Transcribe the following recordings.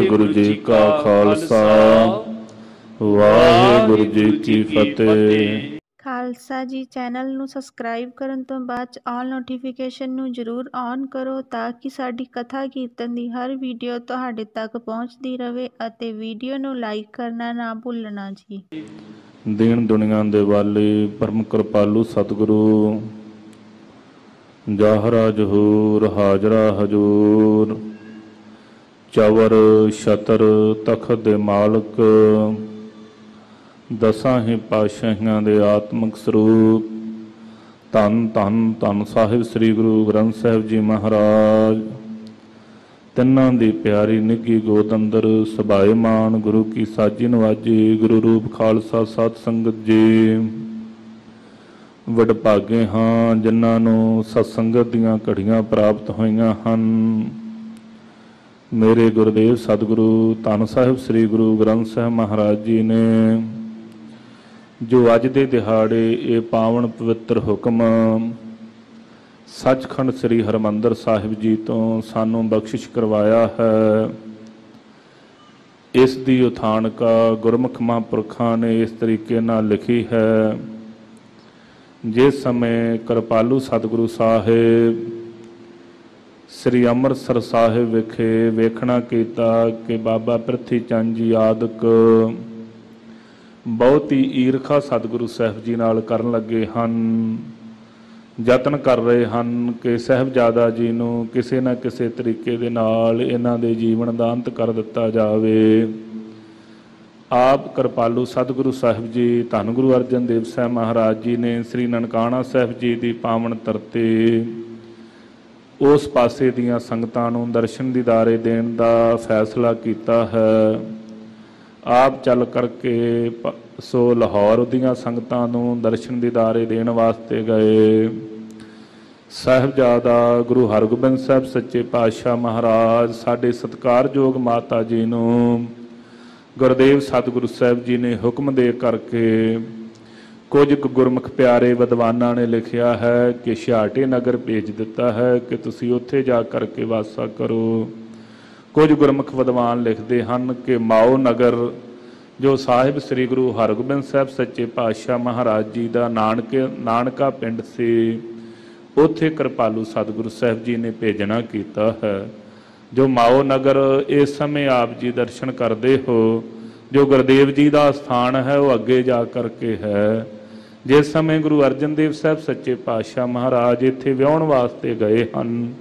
वाहिगुरु जी का खालसा वाहिगुरु जी की फतेह। ਖਾਲਸਾ ਜੀ ਚੈਨਲ ਨੂੰ ਸਬਸਕ੍ਰਾਈਬ ਕਰਨ ਤੋਂ ਬਾਅਦ 'ਚ ਆਲ ਨੋਟੀਫਿਕੇਸ਼ਨ ਨੂੰ ਜ਼ਰੂਰ ਔਨ ਕਰੋ ਤਾਂ ਕਿ ਸਾਡੀ ਕਥਾ ਕੀਰਤਨ ਦੀ ਹਰ ਵੀਡੀਓ ਤੁਹਾਡੇ ਤੱਕ ਪਹੁੰਚਦੀ ਰਹੇ ਅਤੇ ਵੀਡੀਓ ਨੂੰ ਲਾਈਕ ਕਰਨਾ ਨਾ ਭੁੱਲਣਾ ਜੀ। ਦੀਨ ਦੁਨੀਆ ਦੇ ਵਾਲੇ ਪਰਮ ਕਿਰਪਾਲੂ ਸਤਿਗੁਰੂ ਜਾਹਰਾ ਜਹੂਰ ਹਾਜ਼ਰਾ ਹਜੂਰ ਚਵਰ ਛਤਰ ਤਖਤ ਦੇ ਮਾਲਕ ਦਸਾਂ ਹੀ ਪਾਤਸ਼ਾਹੀਆਂ ਦੇ ਆਤਮਿਕ ਸਰੂਪ ਧੰਨ ਧੰਨ ਧੰਨ ਸਾਹਿਬ ਸ੍ਰੀ ਗੁਰੂ ਗ੍ਰੰਥ ਸਾਹਿਬ ਜੀ ਮਹਾਰਾਜ ਤਿੰਨਾਂ ਦੀ ਪਿਆਰੀ ਨਿੱਘੀ ਗੋਦ ਅੰਦਰ ਸਭਾਏਮਾਨ ਗੁਰੂ ਕੀ ਸਾਜੀ ਨਵਾਜੀ ਗੁਰੂ ਰੂਪ ਖਾਲਸਾ ਸਤ ਸੰਗਤ ਜੀ ਵਡਭਾਗੇ ਹਾਂ ਜਿਨ੍ਹਾਂ ਨੂੰ ਸਤਸੰਗਤ ਦੀਆਂ ਘੜੀਆਂ ਪ੍ਰਾਪਤ ਹੋਈਆਂ ਹਨ। ਮੇਰੇ ਗੁਰਦੇਵ ਸਤਿਗੁਰੂ ਧੰਨ ਸਾਹਿਬ ਸ੍ਰੀ ਗੁਰੂ ਗ੍ਰੰਥ ਸਾਹਿਬ ਮਹਾਰਾਜ ਜੀ ਨੇ ਜੋ ਅੱਜ ਦੇ ਦਿਹਾੜੇ ਇਹ ਪਾਵਨ ਪਵਿੱਤਰ ਹੁਕਮ ਸੱਚਖੰਡ ਸ੍ਰੀ ਹਰਿਮੰਦਰ ਸਾਹਿਬ ਜੀ ਤੋਂ ਸਾਨੂੰ ਬਖਸ਼ਿਸ਼ ਕਰਵਾਇਆ ਹੈ, ਇਸ ਦੀ ਉਥਾਨਕਾ ਗੁਰਮੁਖ ਮਹਾਂਪੁਰਖਾਂ ਨੇ ਇਸ ਤਰੀਕੇ ਨਾਲ ਲਿਖੀ ਹੈ। ਜਿਸ ਸਮੇਂ ਕਿਰਪਾਲੂ ਸਤਿਗੁਰੂ ਸਾਹਿਬ ਸ੍ਰੀ ਅੰਮ੍ਰਿਤਸਰ ਸਾਹਿਬ ਵਿਖੇ ਵੇਖਣਾ ਕੀਤਾ ਕਿ ਬਾਬਾ ਪ੍ਰਿਥੀ ਚੰਦ ਜੀ ਆਦਿਕ ਬਹੁਤ ਹੀ ਈਰਖਾ ਸਤਿਗੁਰੂ ਸਾਹਿਬ ਜੀ ਨਾਲ ਕਰਨ ਲੱਗੇ ਹਨ, ਯਤਨ ਕਰ ਰਹੇ ਹਨ ਕਿ ਸਾਹਿਬਜ਼ਾਦਾ ਜੀ ਨੂੰ ਕਿਸੇ ਨਾ ਕਿਸੇ ਤਰੀਕੇ ਦੇ ਨਾਲ ਇਹਨਾਂ ਦੇ ਜੀਵਨ ਦਾ ਅੰਤ ਕਰ ਦਿੱਤਾ ਜਾਵੇ। ਆਪ ਕਿਰਪਾਲੂ ਸਤਿਗੁਰੂ ਸਾਹਿਬ ਜੀ ਧੰਨ ਗੁਰੂ ਅਰਜਨ ਦੇਵ ਸਾਹਿਬ ਮਹਾਰਾਜ ਜੀ ਨੇ ਸ੍ਰੀ ਨਨਕਾਣਾ ਸਾਹਿਬ ਜੀ ਦੀ ਪਾਵਨ ਧਰਤੀ ਉਸ ਪਾਸੇ ਦੀਆਂ ਸੰਗਤਾਂ ਨੂੰ ਦਰਸ਼ਨ ਦੀਦਾਰੇ ਦੇਣ ਦਾ ਫੈਸਲਾ ਕੀਤਾ ਹੈ। ਆਪ ਚੱਲ ਕਰਕੇ ਸੋ ਲਾਹੌਰ ਦੀਆਂ ਸੰਗਤਾਂ ਨੂੰ ਦਰਸ਼ਨ ਦੀਦਾਰੇ ਦੇਣ ਵਾਸਤੇ ਗਏ। ਸਾਹਿਬਜ਼ਾਦਾ ਗੁਰੂ ਹਰਗੋਬਿੰਦ ਸਾਹਿਬ ਸੱਚੇ ਪਾਤਸ਼ਾਹ ਮਹਾਰਾਜ ਸਾਡੇ ਸਤਿਕਾਰਯੋਗ ਮਾਤਾ ਜੀ ਨੂੰ ਗੁਰਦੇਵ ਸਤਿਗੁਰੂ ਸਾਹਿਬ ਜੀ ਨੇ ਹੁਕਮ ਦੇ ਕਰਕੇ ਕੁਝ ਗੁਰਮੁਖ ਪਿਆਰੇ ਵਿਦਵਾਨਾਂ ਨੇ ਲਿਖਿਆ ਹੈ ਕਿ ਛਿਆਟੇ ਨਗਰ ਭੇਜ ਦਿੱਤਾ ਹੈ ਕਿ ਤੁਸੀਂ ਉੱਥੇ ਜਾ ਕਰਕੇ ਵਾਸਾ ਕਰੋ। ਕੁਝ ਗੁਰਮੁਖ ਵਿਦਵਾਨ ਲਿਖਦੇ ਹਨ ਕਿ ਮਾਓ ਨਗਰ ਜੋ ਸਾਹਿਬ ਸ੍ਰੀ ਗੁਰੂ ਹਰਗੋਬਿੰਦ ਸਾਹਿਬ ਸੱਚੇ ਪਾਤਸ਼ਾਹ ਮਹਾਰਾਜ ਜੀ ਦਾ ਨਾਨਕਾ ਪਿੰਡ ਸੀ, ਉੱਥੇ ਕਿਰਪਾਲੂ ਸਤਿਗੁਰੂ ਸਾਹਿਬ ਜੀ ਨੇ ਭੇਜਣਾ ਕੀਤਾ ਹੈ। ਜੋ ਮਾਓ ਨਗਰ ਇਸ ਸਮੇਂ ਆਪ ਜੀ ਦਰਸ਼ਨ ਕਰਦੇ ਹੋ, ਜੋ ਗੁਰਦੇਵ ਜੀ ਦਾ ਸਥਾਨ ਹੈ ਉਹ ਅੱਗੇ ਜਾ ਕਰਕੇ ਹੈ। ਜਿਸ ਸਮੇਂ ਗੁਰੂ ਅਰਜਨ ਦੇਵ ਸਾਹਿਬ ਸੱਚੇ ਪਾਤਸ਼ਾਹ ਮਹਾਰਾਜ ਇੱਥੇ ਵਿਆਹੁਣ ਵਾਸਤੇ ਗਏ ਹਨ,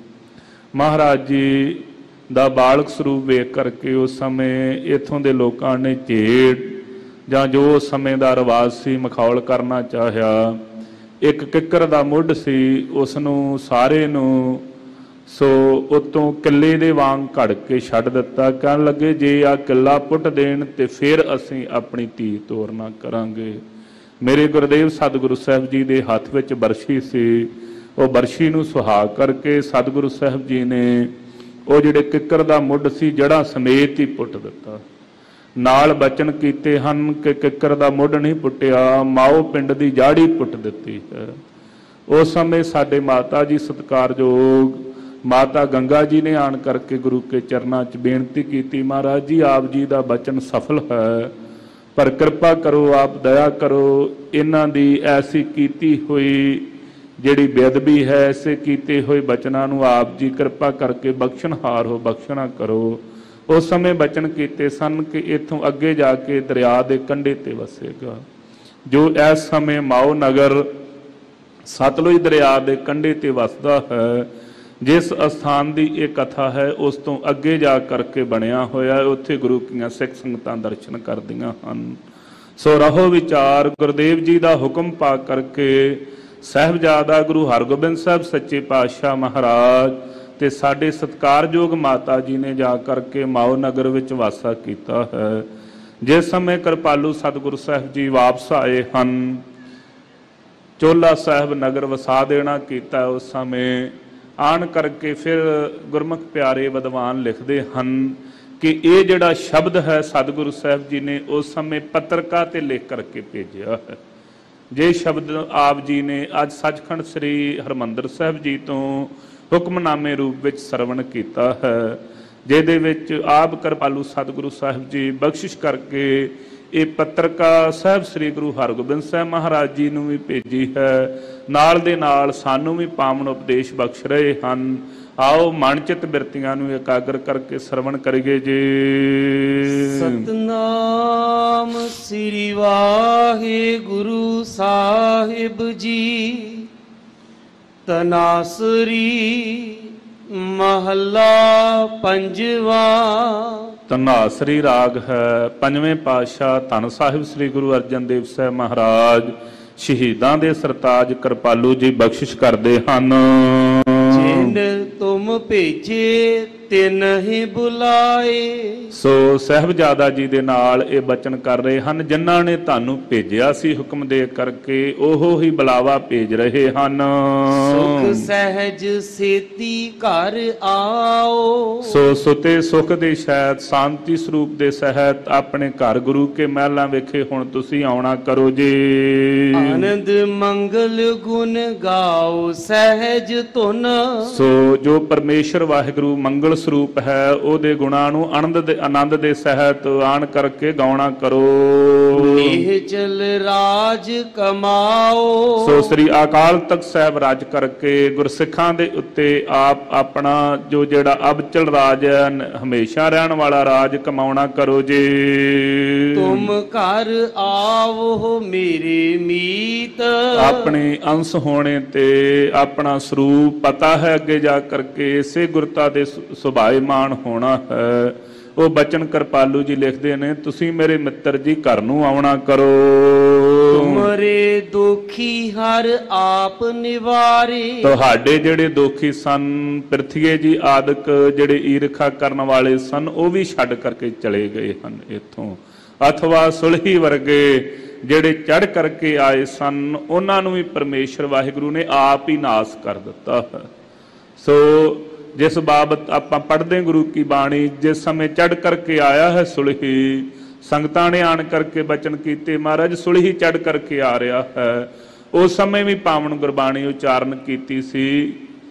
ਮਹਾਰਾਜ ਜੀ ਦਾ ਬਾਲਕ ਸਰੂਪ ਵੇਖ ਕਰਕੇ ਉਸ ਸਮੇਂ ਇੱਥੋਂ ਦੇ ਲੋਕਾਂ ਨੇ ਝੇੜ ਜਾਂ ਜੋ ਉਸ ਸਮੇਂ ਦਾ ਰਿਵਾਜ਼ ਸੀ ਮਖੌਲ ਕਰਨਾ ਚਾਹਿਆ। ਇੱਕ ਕਿੱਕਰ ਦਾ ਮੁੱਢ ਸੀ, ਉਸ ਨੂੰ ਸਾਰੇ ਨੂੰ ਸੋ ਉਤੋਂ ਕਿੱਲੇ ਦੇ ਵਾਂਗ ਘੜ ਕੇ ਛੱਡ ਦਿੱਤਾ। ਕਹਿਣ ਲੱਗੇ ਜੇ ਆ ਕਿੱਲਾ ਪੁੱਟ ਦੇਣ ਤੇ ਫਿਰ ਅਸੀਂ ਆਪਣੀ ਧੀ ਤੋਰਨਾ ਕਰਾਂਗੇ। ਮੇਰੇ ਗੁਰਦੇਵ ਸਤਿਗੁਰੂ ਸਾਹਿਬ ਜੀ ਦੇ ਹੱਥ ਵਿੱਚ ਬਰਸ਼ੀ ਸੀ, ਉਹ ਬਰਸ਼ੀ ਨੂੰ ਸੁਹਾਗ ਕਰਕੇ ਸਤਿਗੁਰੂ ਸਾਹਿਬ ਜੀ ਨੇ ਉਹ ਜਿਹੜੇ ਕਿੱਕਰ ਦਾ ਮੁੱਢ ਸੀ ਜੜ੍ਹਾਂ ਸਮੇਤ ਹੀ ਪੁੱਟ ਦਿੱਤਾ। ਨਾਲ ਬਚਨ ਕੀਤੇ ਹਨ ਕਿ ਕਿੱਕਰ ਦਾ ਮੁੱਢ ਨਹੀਂ ਪੁੱਟਿਆ, ਮਾਓ ਪਿੰਡ ਦੀ ਜੜ੍ਹ ਹੀ ਪੁੱਟ ਦਿੱਤੀ ਹੈ। ਉਸ ਸਮੇਂ ਸਾਡੇ ਮਾਤਾ ਜੀ ਸਤਿਕਾਰਯੋਗ ਮਾਤਾ ਗੰਗਾ ਜੀ ਨੇ ਆਣ ਕਰਕੇ ਗੁਰੂ ਕੇ ਚਰਨਾਂ 'ਚ ਬੇਨਤੀ ਕੀਤੀ, ਮਹਾਰਾਜ ਜੀ ਆਪ ਜੀ ਦਾ ਬਚਨ ਸਫਲ ਹੈ, ਪਰ ਕਿਰਪਾ ਕਰੋ, ਆਪ ਦਇਆ ਕਰੋ, ਇਹਨਾਂ ਦੀ ਐਸੀ ਕੀਤੀ ਹੋਈ ਜਿਹੜੀ ਬੇਅਦਬੀ ਹੈ, ਐਸੇ ਕੀਤੇ ਹੋਏ ਬਚਨਾਂ ਨੂੰ ਆਪ ਜੀ ਕਿਰਪਾ ਕਰਕੇ ਬਖਸ਼ਣਹਾਰ ਹੋ, ਬਖਸ਼ਣਾ ਕਰੋ। ਉਸ ਸਮੇਂ ਬਚਨ ਕੀਤੇ ਸਨ ਕਿ ਇੱਥੋਂ ਅੱਗੇ ਜਾ ਕੇ ਦਰਿਆ ਦੇ ਕੰਢੇ ਤੇ ਵਸੇਗਾ। ਜੋ ਇਸ ਸਮੇਂ ਮਾਓ ਨਗਰ ਸਤਲੁਜ ਦਰਿਆ ਦੇ ਕੰਢੇ ਤੇ ਵਸਦਾ ਹੈ, ਜਿਸ ਅਸਥਾਨ ਦੀ ਇਹ ਕਥਾ ਹੈ ਉਸ ਤੋਂ ਅੱਗੇ ਜਾ ਕਰਕੇ ਬਣਿਆ ਹੋਇਆ, ਉੱਥੇ ਗੁਰੂ ਕੀਆਂ ਸਿੱਖ ਸੰਗਤਾਂ ਦਰਸ਼ਨ ਕਰਦੀਆਂ ਹਨ। ਸੋ ਰਹੋ ਵਿਚਾਰ ਗੁਰਦੇਵ ਜੀ ਦਾ ਹੁਕਮ ਪਾ ਕਰਕੇ ਸਾਹਿਬਜ਼ਾਦਾ ਗੁਰੂ ਹਰਗੋਬਿੰਦ ਸਾਹਿਬ ਸੱਚੇ ਪਾਤਸ਼ਾਹ ਮਹਾਰਾਜ ਤੇ ਸਾਡੇ ਸਤਿਕਾਰਯੋਗ ਮਾਤਾ ਜੀ ਨੇ ਜਾ ਕਰਕੇ ਮਾਓ ਨਗਰ ਵਿੱਚ ਵਾਸਾ ਕੀਤਾ ਹੈ। ਜਿਸ ਸਮੇਂ ਕਿਰਪਾਲੂ ਸਤਿਗੁਰੂ ਸਾਹਿਬ ਜੀ ਵਾਪਸ ਆਏ ਹਨ, ਚੋਲਾ ਸਾਹਿਬ ਨਗਰ ਵਸਾ ਦੇਣਾ ਕੀਤਾ, ਉਸ ਸਮੇਂ ਆਣ ਕਰਕੇ ਫਿਰ ਗੁਰਮੁਖ ਪਿਆਰੇ ਵਿਦਵਾਨ ਲਿਖਦੇ ਹਨ ਕਿ ਇਹ ਜਿਹੜਾ ਸ਼ਬਦ ਹੈ ਸਤਿਗੁਰੂ ਸਾਹਿਬ ਜੀ ਨੇ ਉਸ ਸਮੇਂ ਪੱਤਰਕਾ ਤੇ ਲਿਖ ਕਰਕੇ ਭੇਜਿਆ ਹੈ। ਜੇ ਸ਼ਬਦ ਆਪ ਜੀ ਨੇ ਅੱਜ ਸੱਚਖੰਡ ਸ੍ਰੀ ਹਰਿਮੰਦਰ ਸਾਹਿਬ ਜੀ ਤੋਂ ਹੁਕਮਨਾਮੇ ਰੂਪ ਵਿੱਚ ਸਰਵਣ ਕੀਤਾ ਹੈ, ਜਿਹਦੇ ਵਿੱਚ ਆਪ ਕਿਰਪਾਲੂ ਸਤਿਗੁਰੂ ਸਾਹਿਬ ਜੀ ਬਖਸ਼ਿਸ਼ ਕਰਕੇ ਇਹ ਪੱਤਰਕਾ ਸਾਹਿਬ ਸ੍ਰੀ ਗੁਰੂ ਹਰਗੋਬਿੰਦ ਸਾਹਿਬ ਮਹਾਰਾਜ ਜੀ ਨੂੰ ਵੀ ਭੇਜੀ ਹੈ, ਨਾਲ ਦੇ ਨਾਲ ਸਾਨੂੰ ਵੀ ਪਾਵਨ ਉਪਦੇਸ਼ ਬਖਸ਼ ਰਹੇ ਹਨ। ਆਓ ਮਨ ਚਿਤ ਬਿਰਤੀਆਂ ਨੂੰ ਇਕਾਗਰ ਕਰਕੇ ਸਰਵਣ ਕਰੀਏ ਜੀ। ਸਤਨਾਮ ਸ੍ਰੀ ਵਾਹਿਗੁਰੂ ਸਾਹਿਬ ਜੀ। ਤਨਾਸਰੀ ਮਹੱਲਾ ਪੰਜਵਾ। ਧਨਾਸਰੀ ਰਾਗ ਹੈ। ਪੰਜਵੇਂ ਪਾਤਸ਼ਾਹ ਧੰਨ ਸਾਹਿਬ ਸ੍ਰੀ ਗੁਰੂ ਅਰਜਨ ਦੇਵ ਸਾਹਿਬ ਮਹਾਰਾਜ ਸ਼ਹੀਦਾਂ ਦੇ ਸਰਤਾਜ ਕਿਰਪਾਲੂ ਜੀ ਬਖਸ਼ਿਸ਼ ਕਰਦੇ ਹਨ। ਜਿਨ ਤੁਮ ਭੇਜੇ ਤਿਨ ਹੀ ਬੁਲਾਏ। ਸੋ ਸਾਹਿਬਜ਼ਾਦਾ ਜੀ ਦੇ ਨਾਲ ਇਹ ਬਚਨ ਕਰ ਰਹੇ ਹਨ, ਜਿਨ੍ਹਾਂ ਨੇ ਤੁਹਾਨੂੰ ਭੇਜਿਆ ਸੀ ਹੁਕਮ ਦੇ ਕਰਕੇ ਉਹ ਹੀ ਬੁਲਾਵਾ ਭੇਜ ਰਹੇ ਹਨ। ਸੁਖ ਸਹਿਜ ਸੇਤੀ ਘਰ ਆਓ। ਸੋ ਸੁਤੇ ਸੁਖ ਦੇ ਸ਼ਾਇਦ ਸ਼ਾਂਤੀ ਸਰੂਪ ਦੇ ਸਹਿਤ ਆਪਣੇ ਘਰ ਗੁਰੂ ਕੇ ਮਹਿਲਾਂ ਵਿਖੇ ਹੁਣ ਤੁਸੀਂ ਆਉਣਾ ਕਰੋ ਜੀ। ਆਨੰਦ ਮੰਗਲ ਗੁਣ ਗਾਓ ਸਹਿਜ ਧੁਨ। ਸੋ ਜੋ ਪਰਮੇਸ਼ਰ ਵਾਹਿਗੁਰੂ ਮੰਗਲ ਸਰੂਪ ਹੈ ਉਹਦੇ ਗੁਣਾਂ ਨੂੰ ਆਨੰਦ ਦੇ ਸਹਿਤ ਆਣ ਕਰਕੇ ਗਾਉਣਾ ਕਰੋ। ਨਿਹਚਲ ਰਾਜ ਕਮਾਓ। ਸੋ ਸ੍ਰੀ ਅਕਾਲ ਤਖਤ ਸਾਹਿਬ ਰਾਜ ਕਰਕੇ ਗੁਰਸਿੱਖਾਂ ਦੇ ਉੱਤੇ ਆਪ ਆਪਣਾ ਜੋ ਜਿਹੜਾ ਅਬਚਲ ਰਾਜ ਹੈ ਹਮੇਸ਼ਾ ਰਹਿਣ ਵਾਲਾ ਰਾਜ ਕਮਾਉਣਾ ਕਰੋ ਜੀ। ਤੁਮ ਘਰ ਆਵੋ ਮੇਰੇ ਮੀਤ। ਆਪਣੇ ਅੰਸ਼ ਹੋਣੇ ਤੇ ਆਪਣਾ ਸਰੂਪ ਪਤਾ ਹੈ ਅੱਗੇ ਜਾ ਕਰਕੇ ਇਸੇ ਗੁਰਤਾ ਦੇ ਸੁਭਾਏਮਾਨ ਹੋਣਾ ਹੈ। ਉਹ ਬਚਨ ਕਿਰਪਾਲੂ ਜੀ ਲਿਖਦੇ ਨੇ, ਤੁਸੀਂ ਮੇਰੇ ਮਿੱਤਰ ਜੀ ਘਰ ਨੂੰ ਆਉਣਾ ਕਰੋ। ਤੁਮਰੇ ਦੁਖੀ ਹਰ ਆਪ ਨਿਵਾਰੇ। ਤੁਹਾਡੇ ਜਿਹੜੇ ਦੁਖੀ ਸਨ ਪ੍ਰਿਥੀਏ ਜੀ ਆਦਿਕ ਜਿਹੜੇ ਈਰਖਾ ਕਰਨ ਵਾਲੇ ਸਨ ਉਹ ਵੀ ਛੱਡ ਕਰਕੇ ਚਲੇ ਗਏ ਹਨ ਇੱਥੋਂ। ਅਥਵਾ ਸੁਲਹੀ ਵਰਗੇ ਜਿਹੜੇ ਚੜ੍ਹ ਕਰਕੇ ਆਏ ਸਨ ਉਹਨਾਂ ਨੂੰ ਵੀ ਪਰਮੇਸ਼ਰ ਵਾਹਿਗੁਰੂ ਨੇ ਆਪ ਹੀ ਨਾਸ ਕਰ ਦਿੱਤਾ ਹੈ। ਸੋ ਜਿਸ ਬਾਬਤ ਆਪਾਂ ਪੜ੍ਹਦੇ ਗੁਰੂ ਕੀ ਬਾਣੀ, ਜਿਸ ਸਮੇਂ ਚੜ੍ਹ ਕਰਕੇ ਆਇਆ ਹੈ ਸੁਲਹੀ, ਸੰਗਤਾਂ ਨੇ ਆਣ ਕਰਕੇ ਬਚਨ ਕੀਤੇ ਮਹਾਰਾਜ ਸੁਲਹੀ ਚੜ੍ਹ ਕਰਕੇ ਆ ਰਿਹਾ ਹੈ। ਉਸ ਸਮੇਂ ਵੀ ਪਾਵਨ ਗੁਰਬਾਣੀ ਉਚਾਰਨ ਕੀਤੀ ਸੀ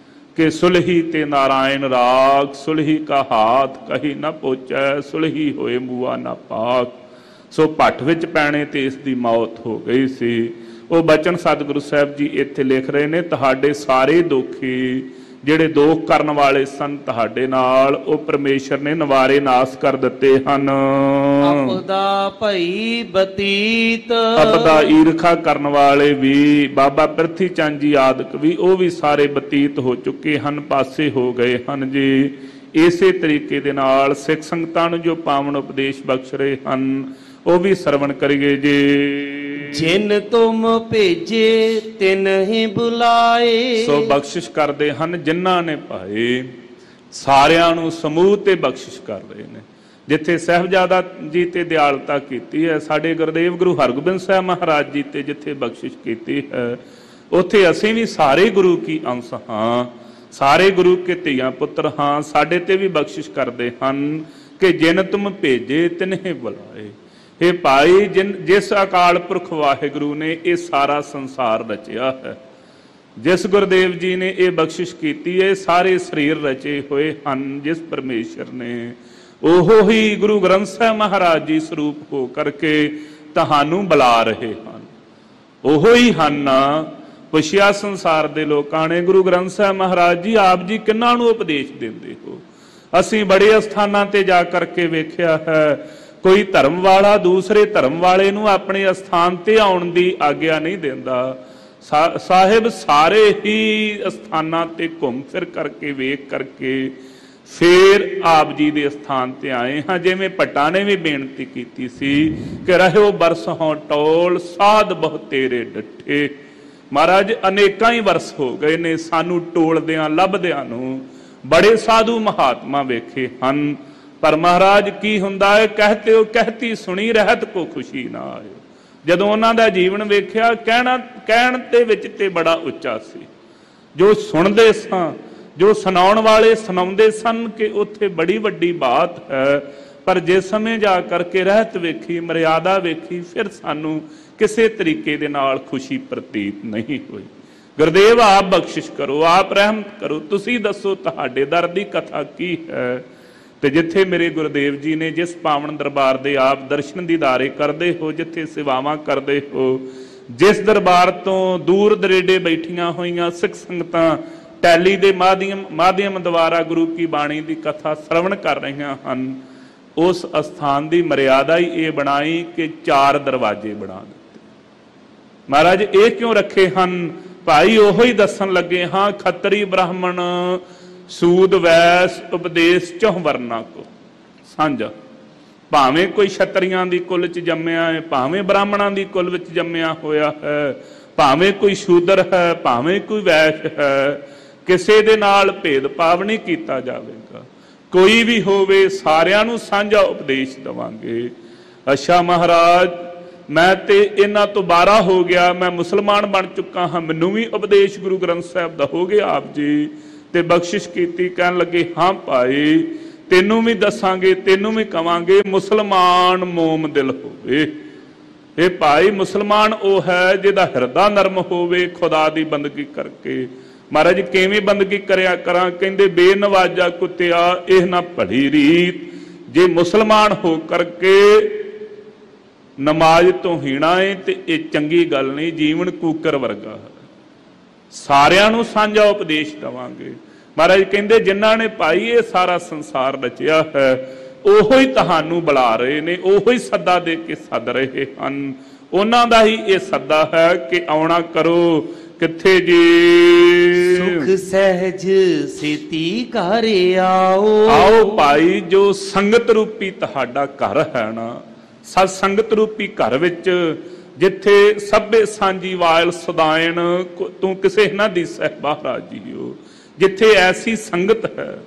ਕਿ ਸੁਲਹੀ ਤੇ ਨਾਰਾਇਣ ਰਾਗ, ਸੁਲਹੀ ਕਾ ਹਾਥ ਕਹੀ ਨਾ ਪਹੁੰਚੈ, ਸੁਲਹੀ ਹੋਏ ਮੂਆ ਨਾ ਪਾਕ। ਸੋ ਭੱਠ ਵਿੱਚ ਪੈਣੇ ਤੇ ਇਸ ਦੀ ਮੌਤ ਹੋ ਗਈ ਸੀ। ਉਹ ਬਚਨ ਸਤਿਗੁਰੂ ਸਾਹਿਬ ਜੀ ਇੱਥੇ ਲਿਖ ਰਹੇ ਨੇ, ਤੁਹਾਡੇ ਸਾਰੇ ਦੁਖੀ ਜਿਹੜੇ ਦੋਖ ਕਰਨ ਵਾਲੇ ਸਨ ਤੁਹਾਡੇ ਨਾਲ ਉਹ ਪਰਮੇਸ਼ਰ ਨੇ ਨਿਵਾਰੇ ਨਾਸ ਕਰ ਦਿੱਤੇ ਹਨ। ਆਪਦਾ ਭਈ ਬਤੀਤ। ਆਪਦਾ ਈਰਖਾ ਕਰਨ ਵਾਲੇ ਵੀ ਬਾਬਾ ਪ੍ਰਿਥੀ ਚੰਦ ਜੀ ਆਦਿਕ ਵੀ ਉਹ ਵੀ ਸਾਰੇ ਬਤੀਤ ਹੋ ਚੁੱਕੇ ਹਨ, ਪਾਸੇ ਹੋ ਗਏ ਹਨ ਜੀ। ਇਸੇ ਤਰੀਕੇ ਦੇ ਨਾਲ ਸਿੱਖ ਸੰਗਤਾਂ ਨੂੰ ਜੋ ਪਾਵਨ ਉਪਦੇਸ਼ ਬਖਸ਼ ਰਹੇ ਹਨ ਉਹ ਵੀ ਸਰਵਣ ਕਰੀਏ ਜੀ। ਜਿਨ ਤੁਮ ਭੇਜੇ ਤਿਨ ਹੀ ਬੁਲਾਏ। ਸੋ ਬਖਸ਼ਿਸ਼ ਕਰਦੇ ਹਨ ਜਿਨ੍ਹਾਂ ਨੇ ਭਾਏ ਸਾਰਿਆਂ ਨੂੰ ਸਮੂਹ ਤੇ ਬਖਸ਼ਿਸ਼ ਕਰ ਰਹੇ ਨੇ। ਜਿੱਥੇ ਸਾਹਿਬਜ਼ਾਦਾ ਜੀ ਤੇ ਦਿਆਲਤਾ ਕੀਤੀ ਹੈ, ਸਾਡੇ ਗੁਰਦੇਵ ਗੁਰੂ ਹਰਗੋਬਿੰਦ ਸਾਹਿਬ ਮਹਾਰਾਜ ਜੀ ਤੇ ਜਿੱਥੇ ਬਖਸ਼ਿਸ਼ ਕੀਤੀ ਹੈ, ਉੱਥੇ ਅਸੀਂ ਵੀ ਸਾਰੇ ਗੁਰੂ ਕੀ ਅੰਸ਼ ਹਾਂ, ਸਾਰੇ ਗੁਰੂ ਕੇ ਧੀਆਂ ਪੁੱਤਰ ਹਾਂ। ਸਾਡੇ ਤੇ ਵੀ ਬਖਸ਼ਿਸ਼ ਕਰਦੇ ਹਨ ਕਿ ਜਿਨ ਤੁਮ ਭੇਜੇ ਤਿਨਹਿ ਬੁਲਾਏ। ਇਹ ਭਾਈ ਜਿਸ ਅਕਾਲ ਪੁਰਖ ਵਾਹਿਗੁਰੂ ਨੇ ਇਹ ਸਾਰਾ ਸੰਸਾਰ ਰਚਿਆ ਹੈ, ਜਿਸ ਗੁਰਦੇਵ ਜੀ ਨੇ ਇਹ ਬਖਸ਼ਿਸ਼ ਕੀਤੀ ਹੈ, ਸਾਰੇ ਸਰੀਰ ਰਚੇ ਹੋਏ ਹਨ ਜਿਸ ਪਰਮੇਸ਼ਰ ਨੇ, ਉਹ ਹੀ ਗੁਰੂ ਗ੍ਰੰਥ ਸਾਹਿਬ ਮਹਾਰਾਜ ਜੀ ਸਰੂਪ ਹੋ ਕਰਕੇ ਤੁਹਾਨੂੰ ਬੁਲਾ ਰਹੇ ਹਨ। ਉਹ ਹੀ ਹਨ। ਪੁੱਛਿਆ ਸੰਸਾਰ ਦੇ ਲੋਕਾਂ ਨੇ, ਗੁਰੂ ਗ੍ਰੰਥ ਸਾਹਿਬ ਮਹਾਰਾਜ ਜੀ ਆਪ ਜੀ ਕਿਹਨਾਂ ਨੂੰ ਉਪਦੇਸ਼ ਦਿੰਦੇ ਹੋ? ਅਸੀਂ ਬੜੇ ਅਸਥਾਨਾਂ ਤੇ ਜਾ ਕਰਕੇ ਵੇਖਿਆ ਹੈ, ਕੋਈ ਧਰਮ ਵਾਲਾ ਦੂਸਰੇ ਧਰਮ ਵਾਲੇ ਨੂੰ ਆਪਣੇ ਅਸਥਾਨ ਤੇ ਆਉਣ ਦੀ ਆਗਿਆ ਨਹੀਂ ਦਿੰਦਾ। ਸਾਹਿਬ ਸਾਰੇ ਹੀ ਅਸਥਾਨਾਂ ਤੇ ਘੁੰਮ ਫਿਰ ਕਰਕੇ ਵੇਖ ਕਰਕੇ ਫੇਰ ਆਪ ਜੀ ਦੇ ਅਸਥਾਨ ਤੇ ਆਏ ਹਾਂ। ਜਿਵੇਂ ਭੱਟਾਂ ਨੇ ਵੀ ਬੇਨਤੀ ਕੀਤੀ ਸੀ ਕਿ ਰਹਿਓ ਬਰਸ ਹੋਂ ਟੋਲ, ਸਾਧ ਬਹੁ ਤੇਰੇ ਡੱਠੇ। ਮਹਾਰਾਜ ਅਨੇਕਾਂ ਹੀ ਵਰਸ ਹੋ ਗਏ ਨੇ ਸਾਨੂੰ ਟੋਲਦਿਆਂ ਲੱਭਦਿਆਂ ਨੂੰ, ਬੜੇ ਸਾਧੂ ਮਹਾਤਮਾ ਵੇਖੇ ਹਨ, ਪਰ ਮਹਾਰਾਜ ਕੀ ਹੁੰਦਾ ਹੈ, ਕਹਤੇ ਹੋ ਕਹਿਤੀ ਸੁਣੀ ਰਹਿਤ ਕੋ ਖੁਸ਼ੀ ਨਾ ਆਇਓ। ਜਦੋਂ ਉਹਨਾਂ ਦਾ ਜੀਵਨ ਵੇਖਿਆ, ਕਹਿਣ ਦੇ ਵਿੱਚ ਤੇ ਬੜਾ ਉੱਚਾ ਸੀ। ਜੋ ਸੁਣਦੇ ਸਾਂ, ਜੋ ਸੁਣਾਉਣ ਵਾਲੇ ਸੁਣਾਉਂਦੇ ਸਨ ਕਿ ਉੱਥੇ ਬੜੀ ਵੱਡੀ ਬਾਤ ਹੈ, ਪਰ ਜਿਸ ਸਮੇਂ ਜਾ ਕਰਕੇ ਰਹਿਤ ਵੇਖੀ, ਮਰਿਆਦਾ ਵੇਖੀ, ਫਿਰ ਸਾਨੂੰ ਕਿਸੇ ਤਰੀਕੇ ਦੇ ਨਾਲ ਖੁਸ਼ੀ ਪ੍ਰਤੀਤ ਨਹੀਂ ਹੋਈ। ਗੁਰਦੇਵ ਆਪ ਬਖਸ਼ਿਸ਼ ਕਰੋ, ਆਪ ਰਹਿਮਤ ਕਰੋ। ਤੁਸੀਂ ਦੱਸੋ ਤੁਹਾਡੇ ਦਰ ਦੀ ਕਥਾ ਕੀ ਹੈ? ਤੇ ਜਿੱਥੇ ਮੇਰੇ ਗੁਰਦੇਵ ਜੀ ਨੇ ਜਿਸ ਪਾਵਨ ਦਰਬਾਰ ਦੇ ਆਪ ਦਰਸ਼ਨ ਦੀਦਾਰੇ ਕਰਦੇ ਹੋ, ਜਿੱਥੇ ਸੇਵਾਵਾਂ ਕਰਦੇ ਹੋ, ਜਿਸ ਦਰਬਾਰ ਤੋਂ ਦੂਰ ਦਰੇਡੇ ਬੈਠੀਆਂ ਹੋਈਆਂ ਸਿੱਖ ਸੰਗਤਾਂ ਟੈਲੀ ਦੇ ਮਾਧਿਅਮ ਦੁਆਰਾ ਗੁਰੂ ਕੀ ਬਾਣੀ ਦੀ ਕਥਾ ਸਰਵਣ ਕਰ ਰਹੀਆਂ ਹਨ, ਉਸ ਅਸਥਾਨ ਦੀ ਮਰਿਆਦਾ ਹੀ ਇਹ ਬਣਾਈ ਕਿ 4 ਦਰਵਾਜ਼ੇ ਬਣਾ ਦਿੱਤੇ। ਮਹਾਰਾਜ ਇਹ ਕਿਉਂ ਰੱਖੇ ਹਨ? ਭਾਈ ਉਹੋ ਹੀ ਦੱਸਣ ਲੱਗੇ ਹਾਂ, ਖੱਤਰੀ ਬ੍ਰਾਹਮਣ ਸੂਦ ਵੈਸ ਉਪਦੇਸ਼ ਚਹੁ ਵਰਨਾ ਕੋ ਸਾਂਝਾ। ਭਾਵੇਂ ਕੋਈ ਛਤਰੀਆਂ ਦੀ ਕੁਲ ਚ ਜੰਮਿਆ ਹੈ, ਭਾਵੇਂ ਬ੍ਰਾਹਮਣਾਂ ਦੀ ਕੁਲ ਵਿੱਚ ਜੰਮਿਆ ਹੋਇਆ ਹੈ, ਭਾਵੇਂ ਕੋਈ ਸ਼ੂਦਰ ਹੈ, ਭਾਵੇਂ ਕੋਈ ਵੈਸ਼ ਹੈ, ਕਿਸੇ ਦੇ ਨਾਲ ਭੇਦਭਾਵ ਨਹੀਂ ਕੀਤਾ ਜਾਵੇਗਾ। ਕੋਈ ਵੀ ਹੋਵੇ ਸਾਰਿਆਂ ਨੂੰ ਸਾਂਝਾ ਉਪਦੇਸ਼ ਦੇਵਾਂਗੇ। ਅੱਛਾ ਮਹਾਰਾਜ, ਮੈਂ ਤੇ ਇਹਨਾਂ ਤੋਂ 12 ਹੋ ਗਿਆ, ਮੈਂ ਮੁਸਲਮਾਨ ਬਣ ਚੁੱਕਾ ਹਾਂ, ਮੈਨੂੰ ਵੀ ਉਪਦੇਸ਼ ਗੁਰੂ ਗ੍ਰੰਥ ਸਾਹਿਬ ਦਾ ਹੋ ਗਿਆ ਆਪ ਜੀ। ਤੇ ਬਖਸ਼ਿਸ਼ ਕੀਤੀ, ਕਹਿਣ ਲੱਗੇ ਹਾਂ ਭਾਈ ਤੈਨੂੰ ਵੀ ਦੱਸਾਂਗੇ, ਤੈਨੂੰ ਵੀ ਕਵਾਂਗੇ, ਮੁਸਲਮਾਨ ਮੋਮ ਦਿਲ ਹੋਵੇ। ਇਹ ਭਾਈ ਮੁਸਲਮਾਨ ਉਹ ਹੈ ਜਿਹਦਾ ਹਿਰਦਾ ਨਰਮ ਹੋਵੇ ਖੁਦਾ ਦੀ ਬੰਦਗੀ ਕਰਕੇ। ਮਹਾਰਾਜ ਕਿਵੇਂ ਬੰਦਗੀ ਕਰਿਆ ਕਰਾਂ? ਕਹਿੰਦੇ ਬੇਨਵਾਜਾ ਕੁੱਤਿਆ ਇਹ ਨਾ ਭਲੀ ਰੀਤ, ਜੇ ਮੁਸਲਮਾਨ ਹੋ ਕਰਕੇ ਨਮਾਜ਼ ਤੋਂ ਹੀਣਾ ਹੈ ਤੇ ਇਹ ਚੰਗੀ ਗੱਲ ਨਹੀਂ, ਜੀਵਨ ਕੂਕਰ ਵਰਗਾ ਹੈ। ਸਾਰਿਆਂ ਨੂੰ ਸਾਂਝਾ ਉਪਦੇਸ਼ ਦੇਵਾਂਗੇ। ਮਹਾਰਾਜ ਕਹਿੰਦੇ ਜਿਨ੍ਹਾਂ ਨੇ ਭਾਈ ਇਹ ਸਾਰਾ ਸੰਸਾਰ ਰਚਿਆ ਹੈ ਉਹੋ ਹੀ ਤੁਹਾਨੂੰ ਬੁਲਾ ਰਹੇ ਨੇ, ਉਹੋ ਹੀ ਸੱਦਾ ਦੇ ਕੇ ਸੱਦ ਰਹੇ ਹਨ। ਉਹਨਾਂ ਦਾ ਹੀ ਇਹ ਸੱਦਾ ਹੈ ਕਿ ਆਉਣਾ ਕਰੋ। ਕਿੱਥੇ ਜੀ? ਸੁਖ ਸਹਿਜ ਸੇਤੀ ਘਰ ਆਓ। ਆਓ ਭਾਈ, ਜੋ ਸੰਗਤ ਰੂਪੀ ਤੁਹਾਡਾ ਘਰ ਹੈ ਨਾ, ਸਤ ਸੰਗਤ ਰੂਪੀ ਘਰ ਵਿੱਚ ਜਿੱਥੇ ਸਭੇ ਸਾਂਝੀ ਵਾਇਲ ਸਦਾਇਣ ਤੂੰ ਕਿਸੇ ਨਾ ਦਿਸੈ ਬਾਹਰਾ ਜੀਓ, ਜਿੱਥੇ ਐਸੀ ਸੰਗਤ ਹੈ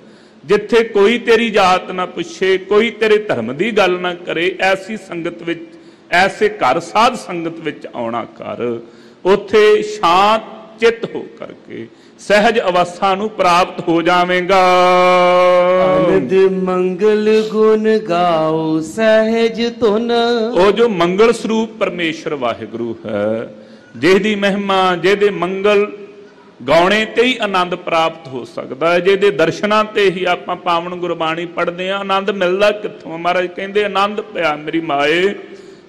ਜਿੱਥੇ ਕੋਈ ਤੇਰੀ ਜਾਤ ਨਾ ਪੁੱਛੇ, ਕੋਈ ਤੇਰੇ ਧਰਮ ਦੀ ਗੱਲ ਨਾ ਕਰੇ, ਐਸੀ ਸੰਗਤ ਵਿੱਚ, ਐਸੇ ਘਰ ਸਾਧ ਸੰਗਤ ਵਿੱਚ ਆਉਣਾ ਕਰ। ਉੱਥੇ ਸ਼ਾਂਤ ਚਿੱਤ ਹੋ ਕਰਕੇ ਸਹਿਜ ਅਵਸਥਾ ਨੂੰ ਪ੍ਰਾਪਤ ਹੋ ਜਾਵੇਗਾ। ਆਨੰਦ ਮੰਗਲ ਗੁਣ ਗਾਓ ਸਹਿਜ ਧੁਨ। ਉਹ ਜੋ ਮੰਗਲ ਸਰੂਪ ਪਰਮੇਸ਼ਰ ਵਾਹਿਗੁਰੂ ਹੈ, ਜਿਹਦੀ ਮਹਿਮਾ, ਜਿਹਦੇ ਮੰਗਲ ਗਾਉਣੇ ਤੇ ਹੀ ਆਨੰਦ ਪ੍ਰਾਪਤ ਹੋ ਸਕਦਾ ਹੈ। ਜਿਹਦੇ ਦਰਸ਼ਨਾਂ ਤੇ ਹੀ ਆਪਾਂ ਪਾਵਨ ਗੁਰਬਾਣੀ ਪੜ੍ਹਦੇ ਹਾਂ, ਆਨੰਦ ਮਿਲਦਾ ਕਿੱਥੋਂ? ਮਹਾਰਾਜ ਕਹਿੰਦੇ ਆਨੰਦ ਪਿਆ ਮੇਰੀ ਮਾਏ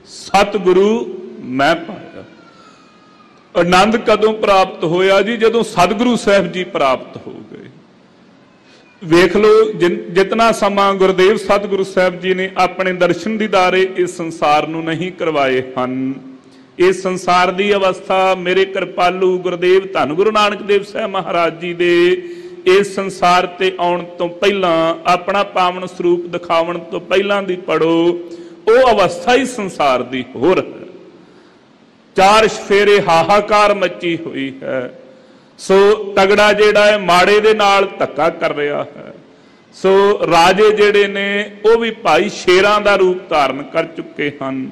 ਸਤਿਗੁਰੂ ਮੈਂ ਪਾਇਆ। ਆਨੰਦ ਕਦੋਂ ਪ੍ਰਾਪਤ ਹੋਇਆ ਜੀ? ਜਦੋਂ ਸਤਿਗੁਰੂ ਸਾਹਿਬ ਜੀ ਪ੍ਰਾਪਤ ਹੋ ਗਏ। ਵੇਖ ਲਓ ਜਿਤਨਾ ਸਮਾਂ ਗੁਰਦੇਵ ਸਤਿਗੁਰੂ ਸਾਹਿਬ ਜੀ ਨੇ ਆਪਣੇ ਦਰਸ਼ਨ ਦੀਦਾਰੇ ਇਸ ਸੰਸਾਰ ਨੂੰ ਨਹੀਂ ਕਰਵਾਏ ਹਨ। ਇਸ ਸੰਸਾਰ ਦੀ ਅਵਸਥਾ ਮੇਰੇ ਕਿਰਪਾਲੂ ਗੁਰਦੇਵ ਧੰਨ ਗੁਰੂ ਨਾਨਕ ਦੇਵ ਸਾਹਿਬ ਮਹਾਰਾਜ ਜੀ ਦੇ ਇਸ ਸੰਸਾਰ ਤੇ ਆਉਣ ਤੋਂ ਪਹਿਲਾਂ, ਆਪਣਾ ਪਾਵਨ ਸਰੂਪ ਦਿਖਾਉਣ ਤੋਂ ਪਹਿਲਾਂ ਦੀ ਪੜੋ। ਉਹ ਅਵਸਥਾ ਹੀ ਸੰਸਾਰ ਦੀ ਹੋਰ ਹੈ। 4 ਸਫੇਰੇ ਹਾਹਾਕਾਰ ਮੱਚੀ ਹੋਈ ਹੈ। ਸੋ ਤਗੜਾ ਜਿਹੜਾ ਹੈ ਮਾੜੇ ਦੇ ਨਾਲ ਧੱਕਾ ਕਰ ਰਿਹਾ ਹੈ। ਸੋ ਰਾਜੇ ਜਿਹੜੇ ਨੇ ਉਹ ਵੀ ਭਾਈ ਸ਼ੇਰਾਂ ਦਾ ਰੂਪ ਧਾਰਨ ਕਰ ਚੁੱਕੇ ਹਨ।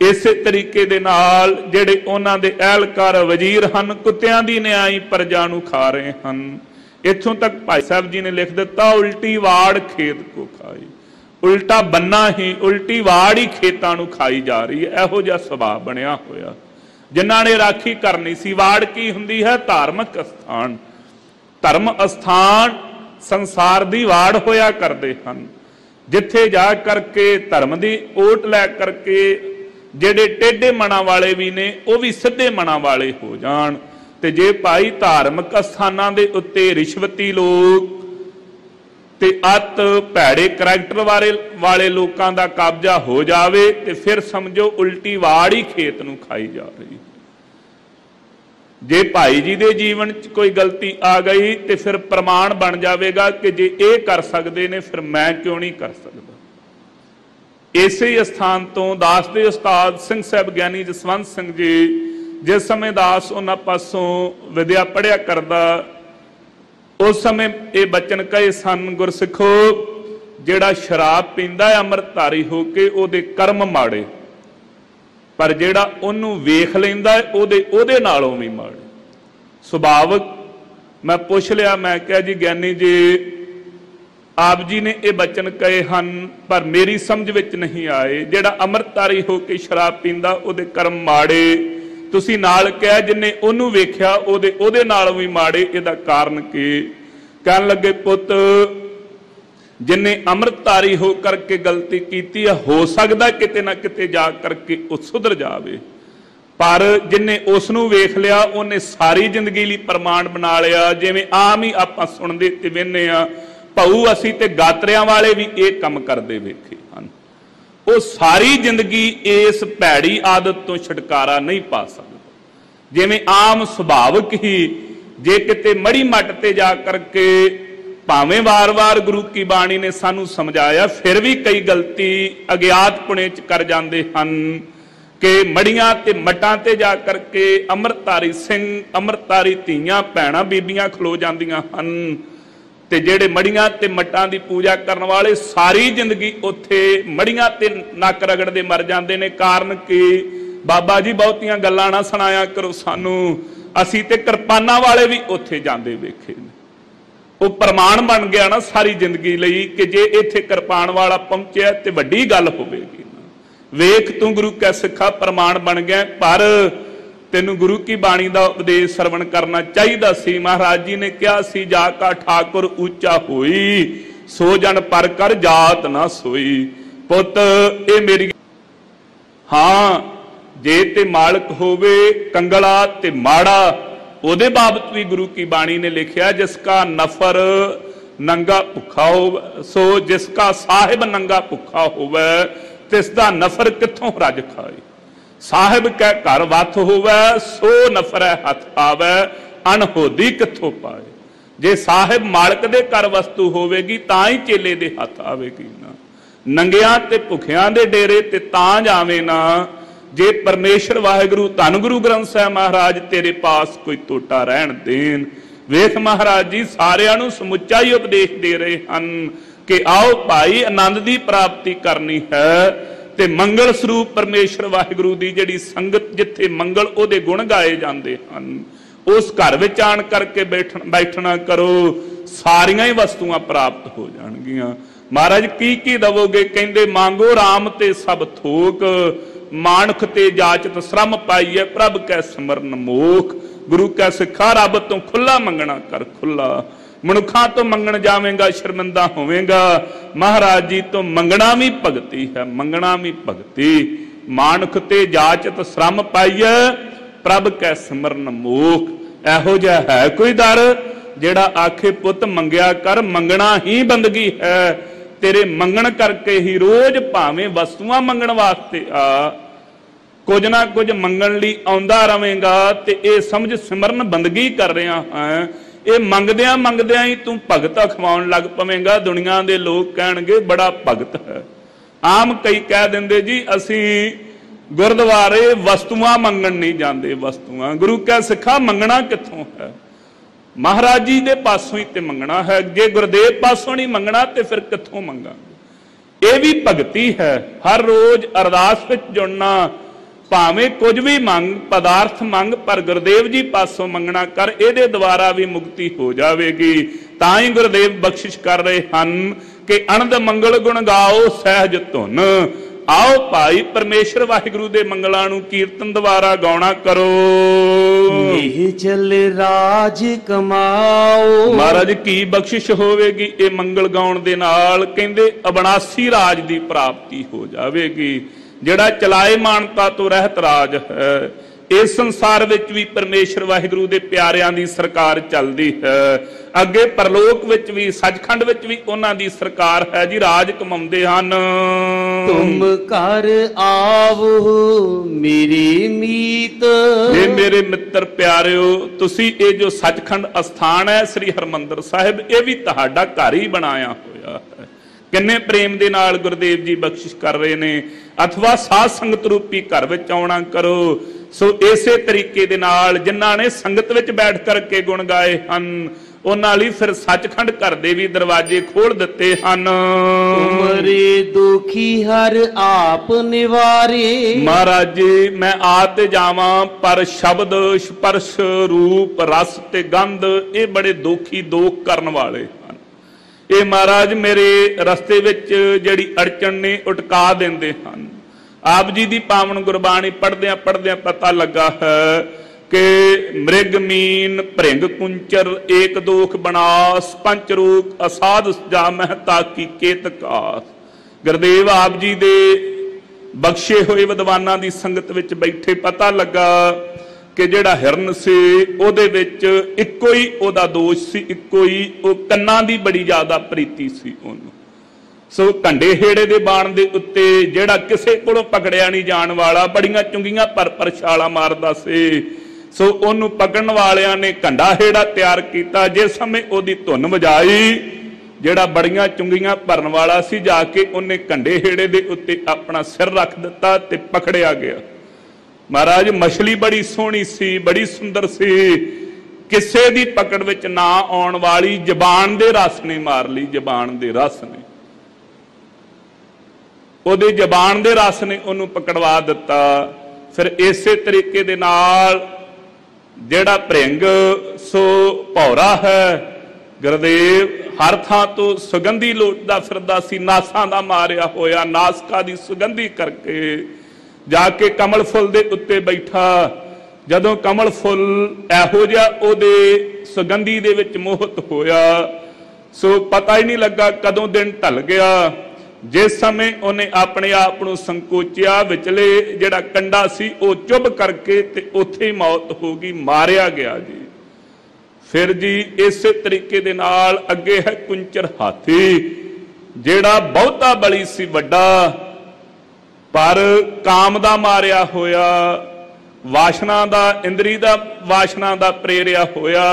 ਇਸੇ ਤਰੀਕੇ ਦੇ ਨਾਲ ਜਿਹੜੇ ਉਹਨਾਂ ਦੇ ਅਹਿਲਕਾਰ ਵਜ਼ੀਰ ਹਨ, ਕੁੱਤਿਆਂ ਦੀ ਨਿਆਈ ਪ੍ਰਜਾ ਨੂੰ ਖਾ ਰਹੇ ਹਨ। ਇੱਥੋਂ ਤੱਕ ਭਾਈ ਸਾਹਿਬ ਜੀ ਨੇ ਲਿਖ ਦਿੱਤਾ, ਉਲਟੀ ਵਾੜ ਖੇਤ ਕੋ ਖਾਈ। ਉਲਟਾ ਬੰਨਾ ਹੀ, ਉਲਟੀ ਵਾੜ ਹੀ ਖੇਤਾਂ ਨੂੰ ਖਾਈ ਜਾ ਰਹੀ ਹੈ। ਇਹੋ ਜਿਹਾ ਸੁਭਾਅ ਬਣਿਆ ਹੋਇਆ। ਜਿਨ੍ਹਾਂ ਨੇ ਰਾਖੀ ਕਰਨੀ ਸੀ, ਵਾੜ ਕੀ ਹੁੰਦੀ ਹੈ? ਧਾਰਮਿਕ ਅਸਥਾਨ। ਧਰਮ ਅਸਥਾਨ ਸੰਸਾਰ ਦੀ ਵਾੜ ਹੋਇਆ ਕਰਦੇ ਹਨ, ਜਿੱਥੇ ਜਾ ਕਰਕੇ ਧਰਮ ਦੀ ਓਟ ਲੈ ਕਰਕੇ ਜਿਹੜੇ ਟੇਢੇ ਮਨਾਂ ਵਾਲੇ ਵੀ ਨੇ ਉਹ ਵੀ ਸਿੱਧੇ ਮਨਾਂ ਵਾਲੇ ਹੋ ਜਾਣ। ਤੇ ਜੇ ਭਾਈ ਧਾਰਮਿਕ ਅਸਥਾਨਾਂ ਦੇ ਉੱਤੇ ਰਿਸ਼ਵਤੀ ਲੋਕ ਤੇ ਅਤ ਭੈੜੇ ਕਰੈਕਟਰ ਵਾਲੇ ਲੋਕਾਂ ਦਾ ਕਬਜ਼ਾ ਹੋ ਜਾਵੇ ਤੇ ਫਿਰ ਸਮਝੋ ਉਲਟੀ ਵਾੜ ਹੀ ਖੇਤ ਨੂੰ ਖਾਈ ਜਾ ਰਹੀ। ਜੇ ਭਾਈ ਜੀ ਦੇ ਜੀਵਨ 'ਚ ਕੋਈ ਗਲਤੀ ਆ ਗਈ ਤੇ ਫਿਰ ਪ੍ਰਮਾਣ ਬਣ ਜਾਵੇਗਾ ਕਿ ਜੇ ਇਹ ਕਰ ਸਕਦੇ ਨੇ ਫਿਰ ਮੈਂ ਕਿਉਂ ਨਹੀਂ ਕਰ ਸਕਦਾ। ਇਸੇ ਅਸਥਾਨ ਤੋਂ ਦਾਸ ਦੇ ਉਸਤਾਦ ਸਿੰਘ ਸਾਹਿਬ ਗਿਆਨੀ ਜਸਵੰਤ ਸਿੰਘ ਜੀ, ਜਿਸ ਸਮੇਂ ਦਾਸ ਉਹਨਾਂ ਪਾਸੋਂ ਵਿਦਿਆ ਪੜ੍ਹਿਆ ਕਰਦਾ, ਉਸ ਸਮੇਂ ਇਹ ਬਚਨ ਕਹੇ ਸਨ, ਗੁਰਸਿੱਖੋ ਜਿਹੜਾ ਸ਼ਰਾਬ ਪੀਂਦਾ ਹੈ ਅੰਮ੍ਰਿਤਧਾਰੀ ਹੋ ਕੇ ਉਹਦੇ ਕਰਮ ਮਾੜੇ, ਪਰ ਜਿਹੜਾ ਉਹਨੂੰ ਵੇਖ ਲੈਂਦਾ ਹੈ ਉਹਦੇ ਨਾਲੋਂ ਵੀ ਮਾੜੇ। ਸੁਭਾਵਕ ਮੈਂ ਪੁੱਛ ਲਿਆ, ਮੈਂ ਕਿਹਾ ਜੀ ਗਿਆਨੀ ਜੀ ਆਪ ਜੀ ਨੇ ਇਹ ਬਚਨ ਕਹੇ ਹਨ ਪਰ ਮੇਰੀ ਸਮਝ ਵਿੱਚ ਨਹੀਂ ਆਏ। ਜਿਹੜਾ ਅੰਮ੍ਰਿਤਧਾਰੀ ਹੋ ਕੇ ਸ਼ਰਾਬ ਪੀਂਦਾ ਉਹਦੇ ਕਰਮ ਮਾੜੇ, ਤੁਸੀਂ ਨਾਲ ਕਿਹਾ ਜਿੰਨੇ ਉਹਨੂੰ ਵੇਖਿਆ ਉਹਦੇ ਨਾਲ ਵੀ ਮਾੜੇ। ਇਹਦਾ ਕਾਰਨ ਕੀ? ਕਹਿਣ ਲੱਗੇ ਪੁੱਤ जिन्हें अमृतधारी हो करके गलती की है, हो सकता किते ना किते जा करके वो सुधर जाए, पर जिन्हें उसनू वेख लिया उन्हें सारी जिंदगी लिए प्रमाण बना लिया। जिवें आम ही आप सुनते ते वेखने आ, भाऊ असी ते गातरियां वाले भी ये काम करते वेखे हैं, वो सारी जिंदगी इस भैड़ी आदत तो छुटकारा नहीं पा सकता। जिवें आम सुभाविक ही जे किते मड़ी मट ते जा करके भावें वार वार गुरु की बाणी ने सानू समझाया, फिर भी कई गलती अज्ञात पुणे च कर जाते हैं कि मड़ियां ते मटां ते जा करके अमृतधारी सिंह अमृतधारी धीआं भैणां बीबियां खलो जांदियां हन, ते जेड़े मड़ियां ते मटां दी पूजा करन वाले सारी जिंदगी उत्थे मड़ियां ते नक रगड़दे मर जांदे ने। कारण कि बाबा जी बहुतियां गल्लां ना सुणाया करो सानू, असीं ते किरपानां वाले भी उत्थे जांदे वेखे ने। वो प्रमाण बन गया ना सारी जिंदगी लई कि जे इत्थे किरपान वाला पहुंचिया ते वड्डी गल होवेगी। वेख तू गुरु कै सिखा प्रमाण बन गया, पर तेनू गुरु की बाणी का उपदेश श्रवण करना चाहिए सी। महाराज जी ने कहा सी, जाका ठाकुर ऊंचा होई सो जन पर कर जात ना सोई। पुत ये मेरी हाँ, जे ते मालक होवे कंगला ते माड़ा, ਉਹਦੇ बाबत भी गुरु की बाणी ने लिखा, जिसका नफर नंगा भुखा हो, सो जिसका साहिब नंगा भुखा होवे तिसदा नफर किथों रज खाए। साहिब कै घर वत होवे सो नफर हथ आवे, अनहोदी किथों पाए। जे साहिब मालक दे घर वस्तु होवेगी तां ही चेले दे हथ आवेगी ना। नंगियां ते भुखियां दे डेरे ते तां जावे ना, जे परमेश्वर वाहिगुरु धन गुरु ग्रंथ साहिब महाराज तेरे पास कोई टोटा रहन देन। वेख महाराज जी सारियां नूं समुच्चा ही उपदेश दे रहे हैं कि आओ भाई आनंद की प्राप्ति करनी है, ते मंगल स्वरूप परमेश्वर वाहिगुरु की जिहड़ी संगत जिथे मंगल उहदे गुण गाए जाते हैं, उस घर विच आण करके बैठना करो, सारियां ही वस्तुआं प्राप्त हो जाणगियां। महाराज की दवोगे? कहंदे मांगो राम ते सब थोक, मानख ते जाचत श्रम पाईए, प्रभ कै सिमरन मोख। गुरु कै सिखा रब तो खुला मंगना कर खुला, मनुखा तो मंगण जावेगा शर्मिंदा होवेगा। महाराज जी तो मंगना भी भगती है, मंगना भी भगती। मानख ते जाचत श्रम पाईए, प्रभ कै सिमरन मोख। एहो जिहा है कोई दर जेड़ा आखे पुत मंगया कर, मंगना ही बंदगी है। तेरे मंगण करके ही रोज भावें वस्तुआं मंगण वास्ते आ, कुछ ना कुछ मंगण लई आउंदा रवेगा, ते ये समझ सिमरन बंदगी कर रहा है। ये मंगदियां मंगदियां ही तू भगत अखवाउण लग पवेगा। दुनिया के लोग कहणगे बड़ा भगत है। आम कई कह देंदे जी असी गुरुद्वारे वस्तुआं मंगण नहीं जाते। वस्तुआं गुरु कै सिखा मंगना कित्थों है? महाराज जी दे पासों ही ते मंगना है। जे गुरुदेव पासों नहीं मंगना तो फिर कित्थों मंगांगे? ये भी भगती है। हर रोज अरदास विच जुड़ना, भावें कुछ भी मंग, पदार्थ मंग, पर गुरुदेव जी पासों मंगना कर, इहदे द्वारा भी मुक्ति हो जाएगी। तां ही गुरुदेव बख्शिश कर रहे हैं कि अनंद मंगल गुण गाओ सहज धुन। आओ भाई परमेश्वर वाहिगुरु दे मंगलां नूं कीर्तन द्वारा गाउणा करो। चल राज कमाओ। महाराज की बख्शिश होवेगी ये मंगल गाउण दे नाल? कहंदे अविनाशी राज दी प्राप्ति हो जाएगी, जिहड़ा चलाए मानता तो रहत राज है। इस संसार विच भी परमेश्वर वाहिगुरु दे प्यारियां दी सरकार चलदी है। अगे परलोक विच भी, सचखंड विच भी उन्हां दी सरकार है जी, राज कमाउंदे हन। तुम कर आवो मेरी मीत। ये मेरे मित्र प्यारिओ, तुसी ये जो सचखंड अस्थान है श्री हरमंदर साहिब, ये भी तुहाडा घर ही बनाया होया है। किन्ने प्रेम दे नाल गुरुदेव जी बख्शिश कर रहे ने। अथवा साध संगत रूपी घर विच आउणा करो। सो इसे तरीके दे नाल जिन्हां ने संगत विच बैठ करके गुण गाए हन, उन्हां लई फिर सचखंड घर दे भी दरवाजे खोल दिते हन। तुमरे दुखी हर आप निवारे। महाराज जी मैं आते जावां, पर शब्द स्पर्श रूप रस ते गंध ये बड़े दुखी दोख करन वाले हन। ये महाराज मेरे रस्ते विच जिहड़ी अड़चन ने उटका देंदे हन। आप जी दी पावन गुरबाणी पढ़दे पढ़दे पता लगा है कि मृग मीन भृंग कुंचर एक दोख बनास पंच रूप असाध जामह ताकी केत आस। गुरदेव आप जी दे बख्शे हुए विद्वानां दी संगत विच बैठे पता लगा कि जिहड़ा हिरन से उहदे विच इक्को ही उहदा दोष सी, इक्को ही वो कन्नां दी बड़ी ज्यादा प्रीति सी उहनूं। सो कंडे हेड़े दे बाण दे उत्ते जिहड़ा किसे कोलों पकड़िया नहीं जाण वाला बड़ियां चुंगियां पर छाला मारदा सी। सो उहनूं पकड़न वालियां ने कंडा हेड़ा तैयार कीता। जिस समय उहदी धुन वजाई जिहड़ा बड़ियां चुंगियां भरन वाला सी जाके उन्हें कंडे हेड़े दे उत्ते अपना सिर रख दिता ते पकड़िया गया। महाराज मछली बड़ी सोहनी सी, बड़ी सुंदर सी, किसे दी पकड़ विच ना आउण वाली जबान दे रस ने मार ली। जबान दे रस ने उहदे जबान दे रस ने उहनूं पकड़वा दिता। फिर इसे तरीके दे नाल जिहड़ा भृंग सो भौरा है गुरदेव हर थां तो सुगंधी लोटदा फिरदा सी, नासां दा मारिया होया नासका दी सुगंधी करके जाके कमल फुल दे उत्ते बैठा। जदों कमल फुल इहो जिहा उहदे सुगंधी दे विच मोहत होया सो पता ही नहीं लगा कदों दिन ढल गया। जिस समय उन्हें अपने आप को संकोचिया विचले जिहड़ा कंडा सी वो चुभ करके ते उत्थे ही मौत हो गई, मारिया गया जी। फिर जी इस तरीके दे नाल अगे है कुंचर हाथी जिहड़ा बहुता बली सी वड्डा पर काम दा मारिया होया, वासना दा इंद्री दा वासना दा प्रेरिया होया।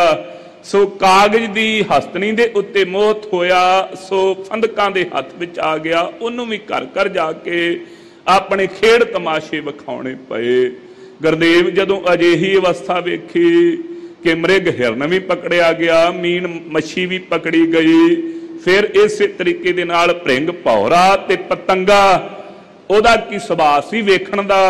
सो कागज दी हस्तनी दे उत्ते मोहत होया। सो फंदकां दे हथ विच आ गया। उन्होंने भी घर घर जाके अपने खेड़ तमाशे विखाउणे पए। गुरदेव जदों अजिही अवस्था वेखी कि मृग हिरन भी पकड़िया गया, मीन मच्छी भी पकड़ी गई। फिर इस तरीके दे नाल भृंग भौरा ते पतंगा ओहदा की सुभाਅ सी वेखण दा,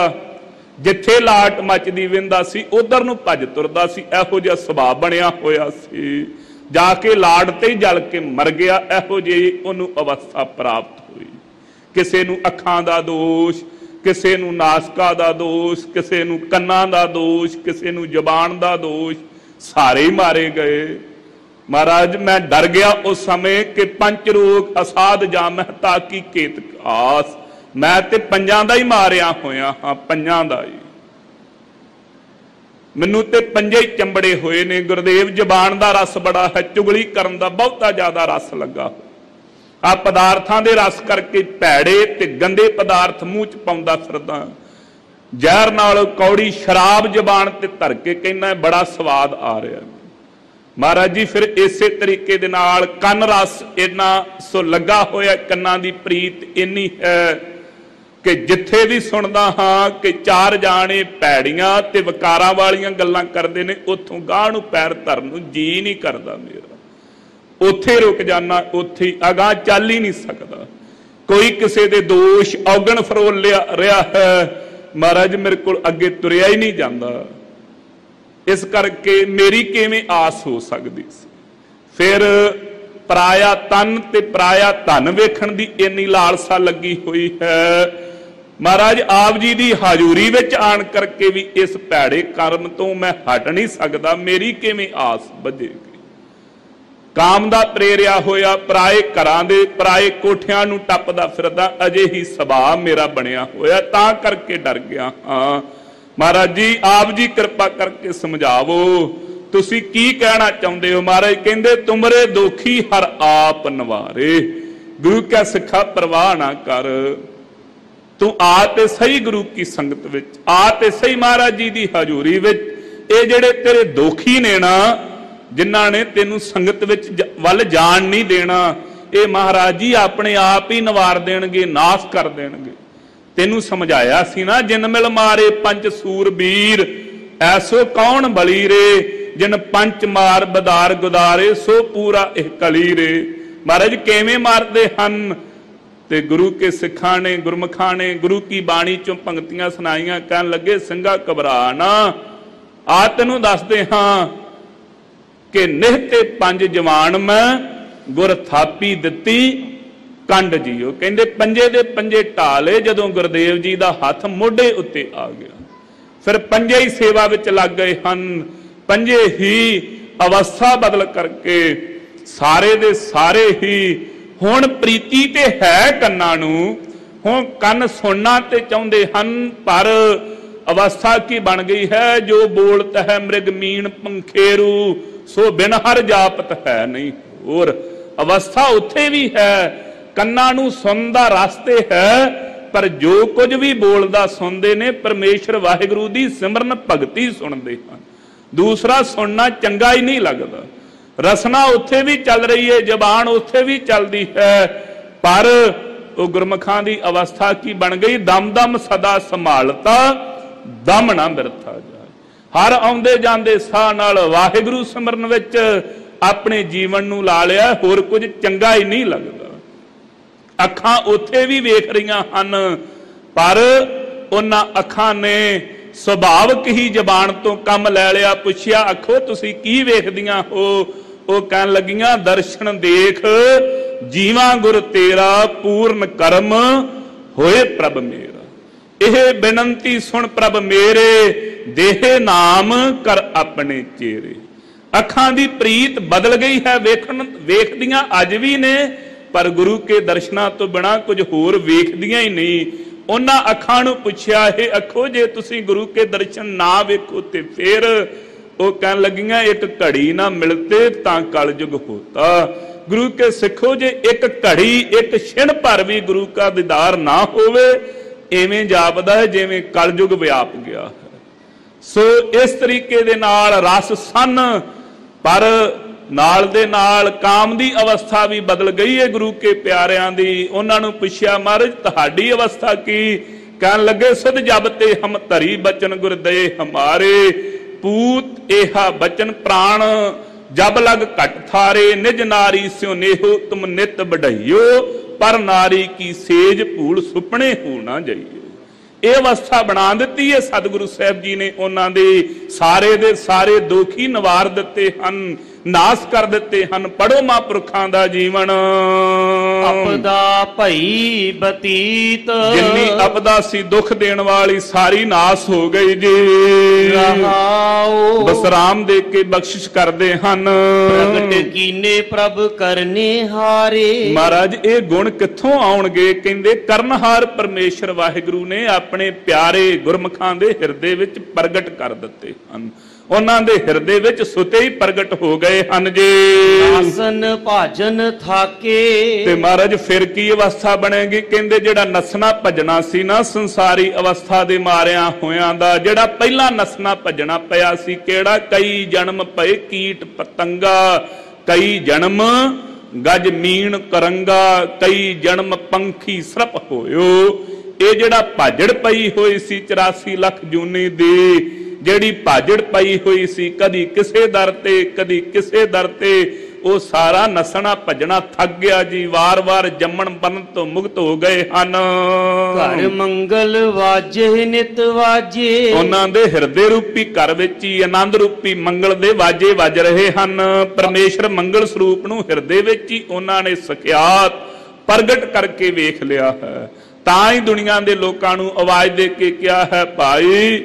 जिथे लाट मचदी विंदा सी उधर नूं भज तुरदा सी, इहो जिहा सुभाਅ बनिया होया सी। जाके लाट ते ही जल के मर गया। इहो जिही उहनूं अवस्था प्राप्त हुई। किसे नूं अखां दा दोष, किसे नूं नासका दा दोष, किसे नूं कन्नां दा दोष, किसे नूं जबान दा दोष, सारे ही मारे गए। महाराज मैं डर गया उस समय कि पंच रोग असाध जामह ताकी केत आस। मैं ते पंजां दा ही मारिया होया हाँ, पंजां दा ही मैनू ते पंजे ही चंबड़े हुए ने। गुरदेव जबान दा रस बड़ा है, चुगली करन दा बहुता ज्यादा रस लगा। आ पदार्थां दे रस करके भैड़े ते गंदे पदार्थ मूँह च पाउंदा फिरदा। जहर नाल कौड़ी शराब जबान ते धर के कहना बड़ा स्वाद आ रहा। महाराज जी फिर इसे तरीके दे नाल कन रस इन्ना सो लगा होया, कन्नां दी प्रीत इन्नी है कि जिथे भी सुनदा हाँ कि चार जाने भैड़ियां ते वकारां वालियां गल्लां करदे ने, उत्थों गांह नूं पैर धरन नूं जी नहीं करदा मेरा। उत्थे रुक जाना, उत्थे अगां चल ही नहीं सकदा। कोई किसे दे दोष औगण फरोल रहा है, महाराज मेरे कोल अगे तुरिया ही नहीं जांदा। इस करके मेरी किवें आस हो सकदी सी। फिर पराया तन ते पराया धन वेखण दी इन्नी लालसा लगी हुई है। महाराज आप जी की हाजूरी विच आण करके भी इस भैड़े कर्म तो मैं हट नहीं सकता। मेरी किवें आस बधेगी। काम दा प्रेरिया होया, पराए घरां दे पराए कोठियां नूं टपदा फिरदा, अजे ही सुभाਅ मेरा बनिया होया, तां करके डर गया हाँ। महाराज जी आप जी कृपा करके समझावो तुसी की कहना चाहते हो। महाराज कहंदे तुमरे दोखी हर आप नवारे, गुरु क्या सिखा परवाह ना कर। तू आ ते सही गुरु की संगत विच, आ ते सही महाराज जी की हजूरी विच। ये जेड़े तेरे दोखी ने ना, जिन्हां ने तेनू संगत विच वल जाण नहीं देना, ये महाराज जी अपने आप ही नवार देणगे, नाश कर देणगे। तेनू समझाया सी ना, जिन मिल मारे पंच सूरबीर ऐसो कौन बली रे, जिन पंच मार बदार गुदारे सो पूरा एह कली रे। महाराज किवें मारदे हन ते गुरु के सिखां ने गुरमुखां ने गुरु की बाणी चों पंक्तियां सुनाईयां, कहन लगे ਸਿੰਘਾ घबरा ना, आ तैनूं दसदे हां कि निहते पंज जवान मैं गुर थापी दित्ती कंड जीओ। कहंदे पंजे दे पंजे ढाले जदों गुरदेव जी दा हथ मोढे उत्ते आ गया। फिर पंजे ही सेवा विच लग गए हन। पंजे ही अवस्था बदल करके सारे दे सारे ही हुण प्रीति ते है कन्नां नूं, हुण कन्न सुनना ते चाहुंदे हन, पर अवस्था की बन गई है जो बोलत है मृग मीन पंखेरू सो बिन हर जापत है नहीं। और अवस्था उत्थे भी है, कन्नां नूं सुनन दा रास्ते है, पर जो कुछ भी बोलदा सुनते ने परमेश्वर वाहिगुरू दी सिमरन भगती सुनते हैं। दूसरा सुनना चंगा ही नहीं लगता। रसना उत्थे भी चल रही है, जबान उत्थे भी चलती है, पर वो गुरमुखां दी अवस्था की बन गई, दम दम सदा संभालता दम ना बिरथा जाए। हर आउंदे जांदे साह नाल वाहिगुरू सिमरन विच अपने जीवन नूं ला लिया, होर कुछ चंगा ही नहीं लगता। अखां उत्थे भी वेख रहीआं हन, पर उन्हां अखां ने सुभावक ही जबान तो कम लै लिया। पुछिया अखो तुसीं की वेखदियां हो? वो कहन लगियां दर्शन देख जीवा गुर तेरा, पूर्ण कर्म होए प्रभ मेरा। यह बेनंती सुन प्रभ मेरे, देह नाम कर अपने चेहरे। अखां दी प्रीत बदल गई है, वेखदियां अज भी ने, पर गुरु के दर्शना तो बिना कुछ होर वेखदियां ही नहीं। उन्हां अखां नूं पुछया हे अखो जे तुसीं गुरु के दर्शन ना वेखो ते फिर? वो कहन लगियां एक घड़ी ना मिलते तां कलयुग होता। गुरु के सिखो जे एक घड़ी एक छिण भर भी गुरु का दीदार ना होवे, इवें जापदा है जिवें कलयुग व्याप गया है। सो इस तरीके दे नाल रस सन, पर नाल दे नाल काम दी अवस्था भी बदल गई है गुरु के प्यारियां दी। उन्हां नूं पुछया महाराज तुहाडी अवस्था की? कहन लगे सुध जब ते हम धरी बचन गुर दए हमारे, पूत एहा बचन प्राण जब लग घट थारे, निज नारी स्यो नेहो तुम नित बढ़ाइयो, पर नारी की सेज भूल सुपने हो ना जाइयो। ਇਹ ਅਵਸਥਾ ਬਣਾ ਦਿੱਤੀ ਹੈ ਸਤਿਗੁਰੂ ਸਾਹਿਬ ਜੀ ਨੇ। ਉਹਨਾਂ ਦੇ ਸਾਰੇ ਦੁਖੀ ਨਿਵਾਰ ਦਿੱਤੇ ਹਨ, ਨਾਸ ਕਰ ਦਿੱਤੇ ਹਨ। ਪੜੋ ਮਹਾਂਪੁਰਖਾਂ ਦਾ ਜੀਵਨ। ਆਪਦਾ ਭਈ ਬਤੀਤ, ਜਿੰਨੀ ਆਪਦਾ ਸੀ ਦੁੱਖ ਦੇਣ ਵਾਲੀ ਸਾਰੀ ਨਾਸ ਹੋ ਗਈ ਜੀ। ਰਹਾਉ ਬਸਰਾਮ ਦੇ ਕੇ ਬਖਸ਼ਿਸ਼ ਕਰਦੇ ਹਨ। ਪ੍ਰਗਟ ਕੀਨੇ ਪ੍ਰਭ ਕਰਨੇ ਹਾਰੇ। ਮਹਾਰਾਜ ਇਹ ਗੁਣ ਕਿੱਥੋਂ ਆਉਣਗੇ? ਕਹਿੰਦੇ ਕਰਨਹਾਰ ਪਰਮੇਸ਼ਰ ਵਾਹਿਗੁਰੂ ਨੇ ਆਪਣੇ ਪਿਆਰੇ ਗੁਰਮੁਖਾਂ ਦੇ ਹਿਰਦੇ ਵਿੱਚ ਪ੍ਰਗਟ ਕਰ ਦਿੱਤੇ ਹਨ। ਉਹਨਾਂ ਦੇ ਹਿਰਦੇ ਵਿੱਚ ਸੁਤੇ ਹੀ ਪ੍ਰਗਟ ਹੋ ਗਏ ਹਨ ਜੀ। ਆਸਨ ਭਾਜਨ ਥਾਕੇ, ਤੇ ਮਹਾਰਾਜ ਫਿਰ ਕੀ ਅਵਸਥਾ ਬਣੇਗੀ? ਕਹਿੰਦੇ ਜਿਹੜਾ ਨਸਣਾ ਭਜਣਾ ਸੀ ਨਾ ਸੰਸਾਰੀ ਅਵਸਥਾ ਦੇ ਮਾਰਿਆਂ ਹੋਇਆਂ ਦਾ, ਜਿਹੜਾ ਪਹਿਲਾਂ ਨਸਣਾ ਭਜਣਾ ਪਿਆ ਸੀ ਕਿਹੜਾ? ਕਈ ਜਨਮ ਪਏ ਕੀਟ ਪਤੰਗਾ, ਕਈ ਜਨਮ ਗਜ ਮੀਣ ਕਰੰਗਾ, ਕਈ ਜਨਮ ਪੰਖੀ ਸਰਪ ਹੋਇਓ। ਇਹ ਜਿਹੜਾ ਭਾਜੜ ਪਈ ਹੋਈ ਸੀ 84 ਲੱਖ ਜੂਨੀ ਦੀ, ਜਿਹੜੀ ਭਾਜੜ ਪਈ ਹੋਈ ਸੀ ਕਦੀ ਕਿਸੇ ਦਰ ਤੇ ਕਦੀ ਕਿਸੇ ਦਰ ਤੇ, ਉਹ ਸਾਰਾ ਨਸਣਾ ਭਜਣਾ ਥੱਕ ਗਿਆ ਜੀ। ਵਾਰ-ਵਾਰ ਜੰਮਣ ਬੰਨ ਤੋਂ ਮੁਕਤ ਹੋ ਗਏ ਹਨ। ਘਰ ਮੰਗਲ ਵਾਜੇ ਨਿਤ ਵਾਜੇ, ਉਹਨਾਂ ਦੇ ਹਿਰਦੇ ਰੂਪੀ ਘਰ ਵਿੱਚ ਹੀ ਆਨੰਦ ਰੂਪੀ ਮੰਗਲ ਦੇ ਵਾਜੇ ਵੱਜ ਰਹੇ ਹਨ। ਪਰਮੇਸ਼ਰ ਮੰਗਲ ਸਰੂਪ ਨੂੰ ਹਿਰਦੇ ਵਿੱਚ ਹੀ ਉਹਨਾਂ ਨੇ ਸਖਿਆਤ ਪ੍ਰਗਟ ਕਰਕੇ ਵੇਖ ਲਿਆ ਹੈ। ਤਾਂ ਹੀ ਦੁਨੀਆ ਦੇ ਲੋਕਾਂ ਨੂੰ ਆਵਾਜ਼ ਦੇ ਕੇ ਕਿਹਾ ਹੈ ਭਾਈ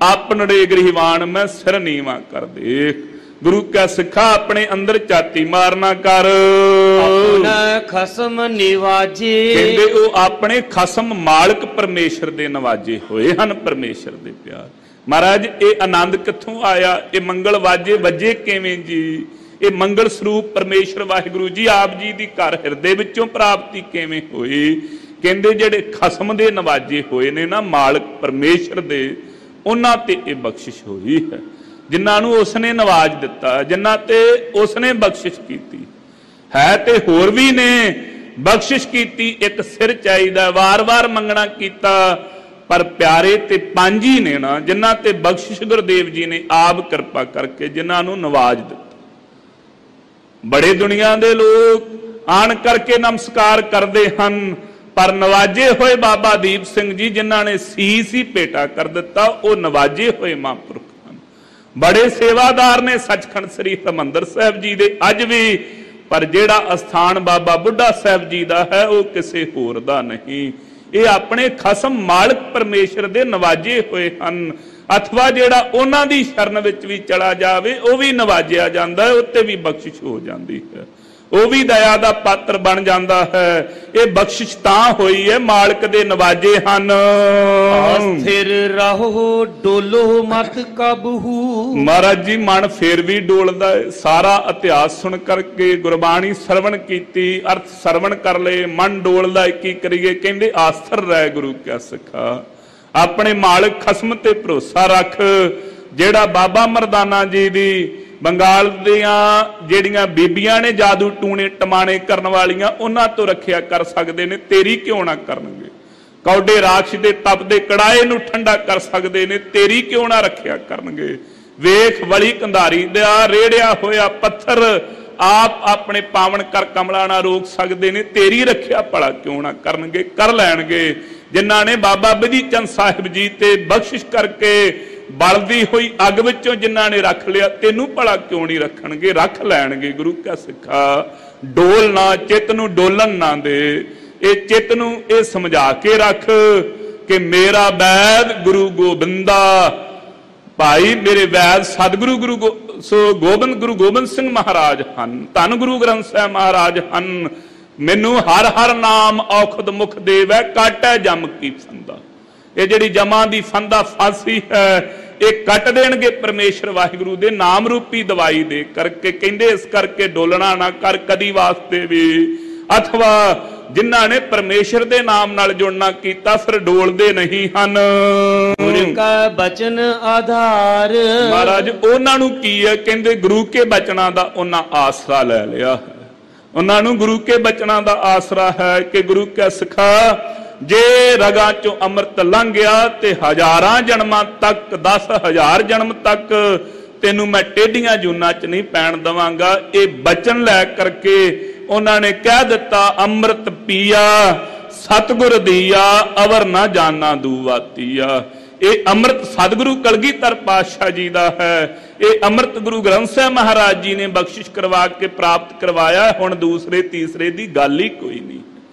ਆਪਣੜੇ ਗ੍ਰਹਿਵਾਨ ਮੈਂ ਸਿਰ ਨੀਵਾਂ ਕਰ ਦੇਖ। ਗੁਰੂ ਕਾ ਸਿੱਖਾ ਆਪਣੇ ਅੰਦਰ ਝਾਤੀ ਮਾਰਨਾ ਕਰ। ਆਪਣਾ ਖਸਮ ਨਿਵਾਜੇ, ਕਹਿੰਦੇ ਉਹ ਆਪਣੇ ਖਸਮ ਮਾਲਕ ਪਰਮੇਸ਼ਰ ਦੇ ਨਵਾਜੇ ਹੋਏ ਹਨ। ਪਰਮੇਸ਼ਰ ਦੇ ਪਿਆਰ ਮਹਾਰਾਜ ਇਹ ਆਨੰਦ ਕਿੱਥੋਂ ਆਇਆ? ਇਹ ਮੰਗਲ ਵਾਜੇ ਵੱਜੇ ਕਿਵੇਂ ਜੀ? ਇਹ ਮੰਗਲ ਸਰੂਪ ਪਰਮੇਸ਼ਰ ਵਾਹਿਗੁਰੂ ਜੀ ਆਪ ਜੀ ਦੀ ਘਰ ਹਿਰਦੇ ਵਿੱਚੋਂ ਪ੍ਰਾਪਤੀ ਕਿਵੇਂ ਹੋਈ? ਕਹਿੰਦੇ ਜਿਹੜੇ ਖਸਮ ਦੇ ਨਵਾਜੇ ਹੋਏ ਨੇ ਨਾ ਮਾਲਕ ਪਰਮੇਸ਼ਰ ਦੇ, ਉਹਨਾਂ ਤੇ ਇਹ ਬਖਸ਼ਿਸ਼ ਹੋਈ ਹੈ। ਜਿਨ੍ਹਾਂ ਨੂੰ ਉਸਨੇ ਨਵਾਜ ਦਿੱਤਾ, ਜਿਨ੍ਹਾਂ ਤੇ ਉਸਨੇ ਬਖਸ਼ਿਸ਼ ਕੀਤੀ ਹੈ। ਤੇ ਹੋਰ ਵੀ ਨੇ ਬਖਸ਼ਿਸ਼ ਕੀਤੀ, ਇੱਕ ਸਿਰ ਚਾਹੀਦਾ। ਵਾਰ-ਵਾਰ ਮੰਗਣਾ ਕੀਤਾ, ਪਰ ਪਿਆਰੇ ਤੇ ਪੰਜ ਹੀ ਨੇ ਨਾ ਜਿਨ੍ਹਾਂ ਤੇ ਬਖਸ਼ਿਸ਼ ਗੁਰਦੇਵ ਜੀ ਨੇ ਆਪ ਕਿਰਪਾ ਕਰਕੇ ਜਿਨ੍ਹਾਂ ਨੂੰ ਨਵਾਜ ਦਿੱਤਾ। ਬੜੇ ਦੁਨੀਆ ਦੇ ਲੋਕ ਆਣ ਕਰਕੇ ਨਮਸਕਾਰ ਕਰਦੇ ਹਨ, ਪਰ ਨਵਾਜੇ ਹੋਏ ਬਾਬਾ ਦੀਪ ਸਿੰਘ ਜੀ ਜਿਨ੍ਹਾਂ ਨੇ ਸੀਸ ਹੀ ਭੇਟਾ ਕਰ ਦਿੱਤਾ, ਉਹ ਨਵਾਜੇ ਹੋਏ ਮਹਾਂਪੁਰਖ ਹਨ। ਬੜੇ ਸੇਵਾਦਾਰ ਨੇ ਸੱਚਖੰਡ ਸ੍ਰੀ ਹਰਿਮੰਦਰ ਸਾਹਿਬ ਜੀ ਦੇ ਅੱਜ ਵੀ, ਪਰ ਜਿਹੜਾ ਅਸਥਾਨ ਬਾਬਾ ਬੁੱਢਾ ਸਾਹਿਬ ਜੀ ਦਾ ਹੈ ਉਹ ਕਿਸੇ ਹੋਰ ਦਾ ਨਹੀਂ। ਇਹ ਆਪਣੇ ਖਸਮ ਮਾਲਕ ਪਰਮੇਸ਼ਰ ਦੇ ਨਵਾਜੇ ਹੋਏ ਹਨ। ਅਥਵਾ ਜਿਹੜਾ ਉਹਨਾਂ ਦੀ ਸ਼ਰਨ ਵਿੱਚ ਵੀ ਚਲਾ ਜਾਵੇ ਉਹ ਵੀ ਨਵਾਜਿਆ ਜਾਂਦਾ ਹੈ, ਉੱਤੇ ਵੀ ਬਖਸ਼ਿਸ਼ ਹੋ ਜਾਂਦੀ ਹੈ, ਉਹ ਵੀ ਦਇਆ ਦਾ ਪਾਤਰ ਬਣ ਜਾਂਦਾ ਹੈ। ਇਹ ਬਖਸ਼ਿਸ਼ ਤਾਂ ਹੋਈ ਹੈ ਮਾਲਕ ਦੇ ਨਵਾਜੇ ਹਨ। ਸਥਿਰ ਰਹੋ ਡੋਲੋ ਮਤ ਕਬਹੂ। ਮਹਾਰਾਜ ਜੀ ਮਨ ਫੇਰ ਵੀ ਡੋਲਦਾ ਹੈ। ਸਾਰਾ ਇਤਿਹਾਸ ਸੁਣ ਕਰਕੇ ਗੁਰਬਾਣੀ ਸਰਵਣ ਕੀਤੀ, ਅਰਥ ਸਰਵਣ ਕਰ ਲਏ, ਮਨ ਡੋਲਦਾ। ਕੀ ਕਰੀਏ? ਕਹਿੰਦੇ ਆਸਥਰ ਰਹਿ ਗੁਰੂ ਕਿਆ ਸਿੱਖਾ, ਆਪਣੇ ਮਾਲਕ ਖਸਮ ਤੇ ਭਰੋਸਾ ਰੱਖ। ਜਿਹੜਾ ਬਾਬਾ ਮਰਦਾਨਾ ਜੀ ਦੀ ਬੰਗਾਲ ਦੀਆਂ ਜਿਹੜੀਆਂ ਬੀਬੀਆਂ ਨੇ ਜਾਦੂ ਟੂਣੇ ਟਮਾਣੇ ਕਰਨ ਵਾਲੀਆਂ, ਉਹਨਾਂ ਤੋਂ ਰੱਖਿਆ ਕਰ ਸਕਦੇ ਨੇ, ਤੇਰੀ ਕਿਉਂ ਨਾ ਕਰਨਗੇ। ਕੌਡੇ ਰਾਖਸ਼ ਦੇ ਤਪਦੇ ਕੜਾਏ ਨੂੰ ਠੰਡਾ ਕਰ ਸਕਦੇ ਨੇ, ਤੇਰੀ ਕਿਉਂ ਨਾ ਰੱਖਿਆ ਕਰਨਗੇ। ਵੇਖ ਵਲੀ ਕੰਧਾਰੀ ਦਾ ਰੇੜਿਆ ਹੋਇਆ ਪੱਥਰ ਆਪ ਆਪਣੇ ਪਾਵਨ ਕਰ ਕਮਲਾ ਨਾਲ ਰੋਕ ਸਕਦੇ ਨੇ, ਤੇਰੀ ਰੱਖਿਆ ਭਲਾ ਕਿਉਂ ਨਾ ਕਰਨਗੇ। ਕਰ ਲੈਣਗੇ। ਜਿਨ੍ਹਾਂ ਨੇ ਬਾਬਾ ਬਿਧੀ ਚੰਦ ਸਾਹਿਬ ਜੀ ਤੇ ਬਖਸ਼ਿਸ਼ ਕਰਕੇ ਬਲਦੀ ਹੋਈ ਅੱਗ ਵਿੱਚੋਂ ਜਿਨ੍ਹਾਂ ਨੇ ਰੱਖ ਲਿਆ, ਤੈਨੂੰ ਭਲਾ ਕਿਉਂ ਨਹੀਂ ਰੱਖਣਗੇ। ਰੱਖ ਲੈਣਗੇ। ਗੁਰੂ ਕਾ ਸਿੱਖਾ ਡੋਲ ਨਾ, ਚਿੱਤ ਨੂੰ ਡੋਲਣ ਨਾ ਦੇ। ਇਹ ਚਿੱਤ ਨੂੰ ਇਹ ਸਮਝਾ ਕੇ ਰੱਖ ਕਿ ਮੇਰਾ ਵੈਦ ਗੁਰੂ ਗੋਬਿੰਦਾ, ਭਾਈ ਮੇਰੇ ਵੈਦ ਸਤਿਗੁਰੂ ਗੁਰੂ ਗੋਬਿੰਦ ਸਿੰਘ ਮਹਾਰਾਜ ਹਨ, ਧੰਨ ਗੁਰੂ ਗ੍ਰੰਥ ਸਾਹਿਬ ਮਹਾਰਾਜ ਹਨ। ਮੈਨੂੰ ਹਰ ਹਰ ਨਾਮ ਔਖਦ ਮੁਖ ਦੇਵੈ, ਕਾਟੈ ਜਮ ਕੀ ਫੰਦਾ। ਇਹ ਜਿਹੜੀ ਜਮਾਂ ਦੀ ਫੰਦਾ ਫਾਂਸੀ ਹੈ, ਇਹ ਕੱਟ ਦੇਣਗੇ ਪਰਮੇਸ਼ਰ ਵਾਹਿਗੁਰੂ ਦੇ ਨਾਮ ਰੂਪੀ ਦਵਾਈ ਦੇ ਕਰਕੇ। ਕਹਿੰਦੇ ਇਸ ਕਰਕੇ ਡੋਲਣਾ ਨਾ ਕਰ ਕਦੀ ਵਾਸਤੇ ਵੀ। ਅਥਵਾ ਜਿਨ੍ਹਾਂ ਨੇ ਪਰਮੇਸ਼ਰ ਦੇ ਨਾਮ ਨਾਲ ਜੁੜਨਾ ਕੀਤਾ, ਫਿਰ ਡੋਲਦੇ ਨਹੀਂ ਹਨ। ਗੁਰੂ ਕਾ ਬਚਨ ਆਧਾਰ। ਮਹਾਰਾਜ ਉਹਨਾਂ ਨੂੰ ਕੀ ਹੈ? ਕਹਿੰਦੇ ਗੁਰੂ ਕੇ ਬਚਨਾਂ ਦਾ ਉਹਨਾਂ ਆਸਰਾ ਲੈ ਲਿਆ ਹੈ। ਉਹਨਾਂ ਨੂੰ ਗੁਰੂ ਕੇ ਬਚਨਾਂ ਦਾ ਆਸਰਾ ਹੈ ਕਿ ਗੁਰੂ ਕਾ ਸਿੱਖਾ ਜੇ ਰਗਾਂ ਚੋਂ ਅੰਮ੍ਰਿਤ ਲੰਘ ਗਿਆ ਤੇ ਹਜ਼ਾਰਾਂ ਜਨਮਾਂ ਤੱਕ, 10,000 ਜਨਮ ਤੱਕ ਤੈਨੂੰ ਮੈਂ ਟੇਢੀਆਂ ਜੂਨਾਂ 'ਚ ਨਹੀਂ ਪੈਣ ਦੇਵਾਂਗਾ। ਇਹ ਬਚਨ ਲੈ ਕਰਕੇ ਉਹਨਾਂ ਨੇ ਕਹਿ ਦਿੱਤਾ, ਅੰਮ੍ਰਿਤ ਪੀਆ ਸਤਿਗੁਰ ਦੀਆ, ਅਵਰ ਨਾ ਜਾਨਾ ਦੂਵਾਤੀਆ। ਇਹ ਅੰਮ੍ਰਿਤ ਸਤਿਗੁਰੂ ਕਲਗੀਧਰ ਪਾਤਸ਼ਾਹ ਜੀ ਦਾ ਹੈ। ਇਹ ਅੰਮ੍ਰਿਤ ਗੁਰੂ ਗ੍ਰੰਥ ਸਾਹਿਬ ਮਹਾਰਾਜ ਜੀ ਨੇ ਬਖਸ਼ਿਸ਼ ਕਰਵਾ ਕੇ ਪ੍ਰਾਪਤ ਕਰਵਾਇਆ। ਹੁਣ ਦੂਸਰੇ ਤੀਸਰੇ ਦੀ ਗੱਲ ਹੀ ਕੋਈ ਨਹੀਂ।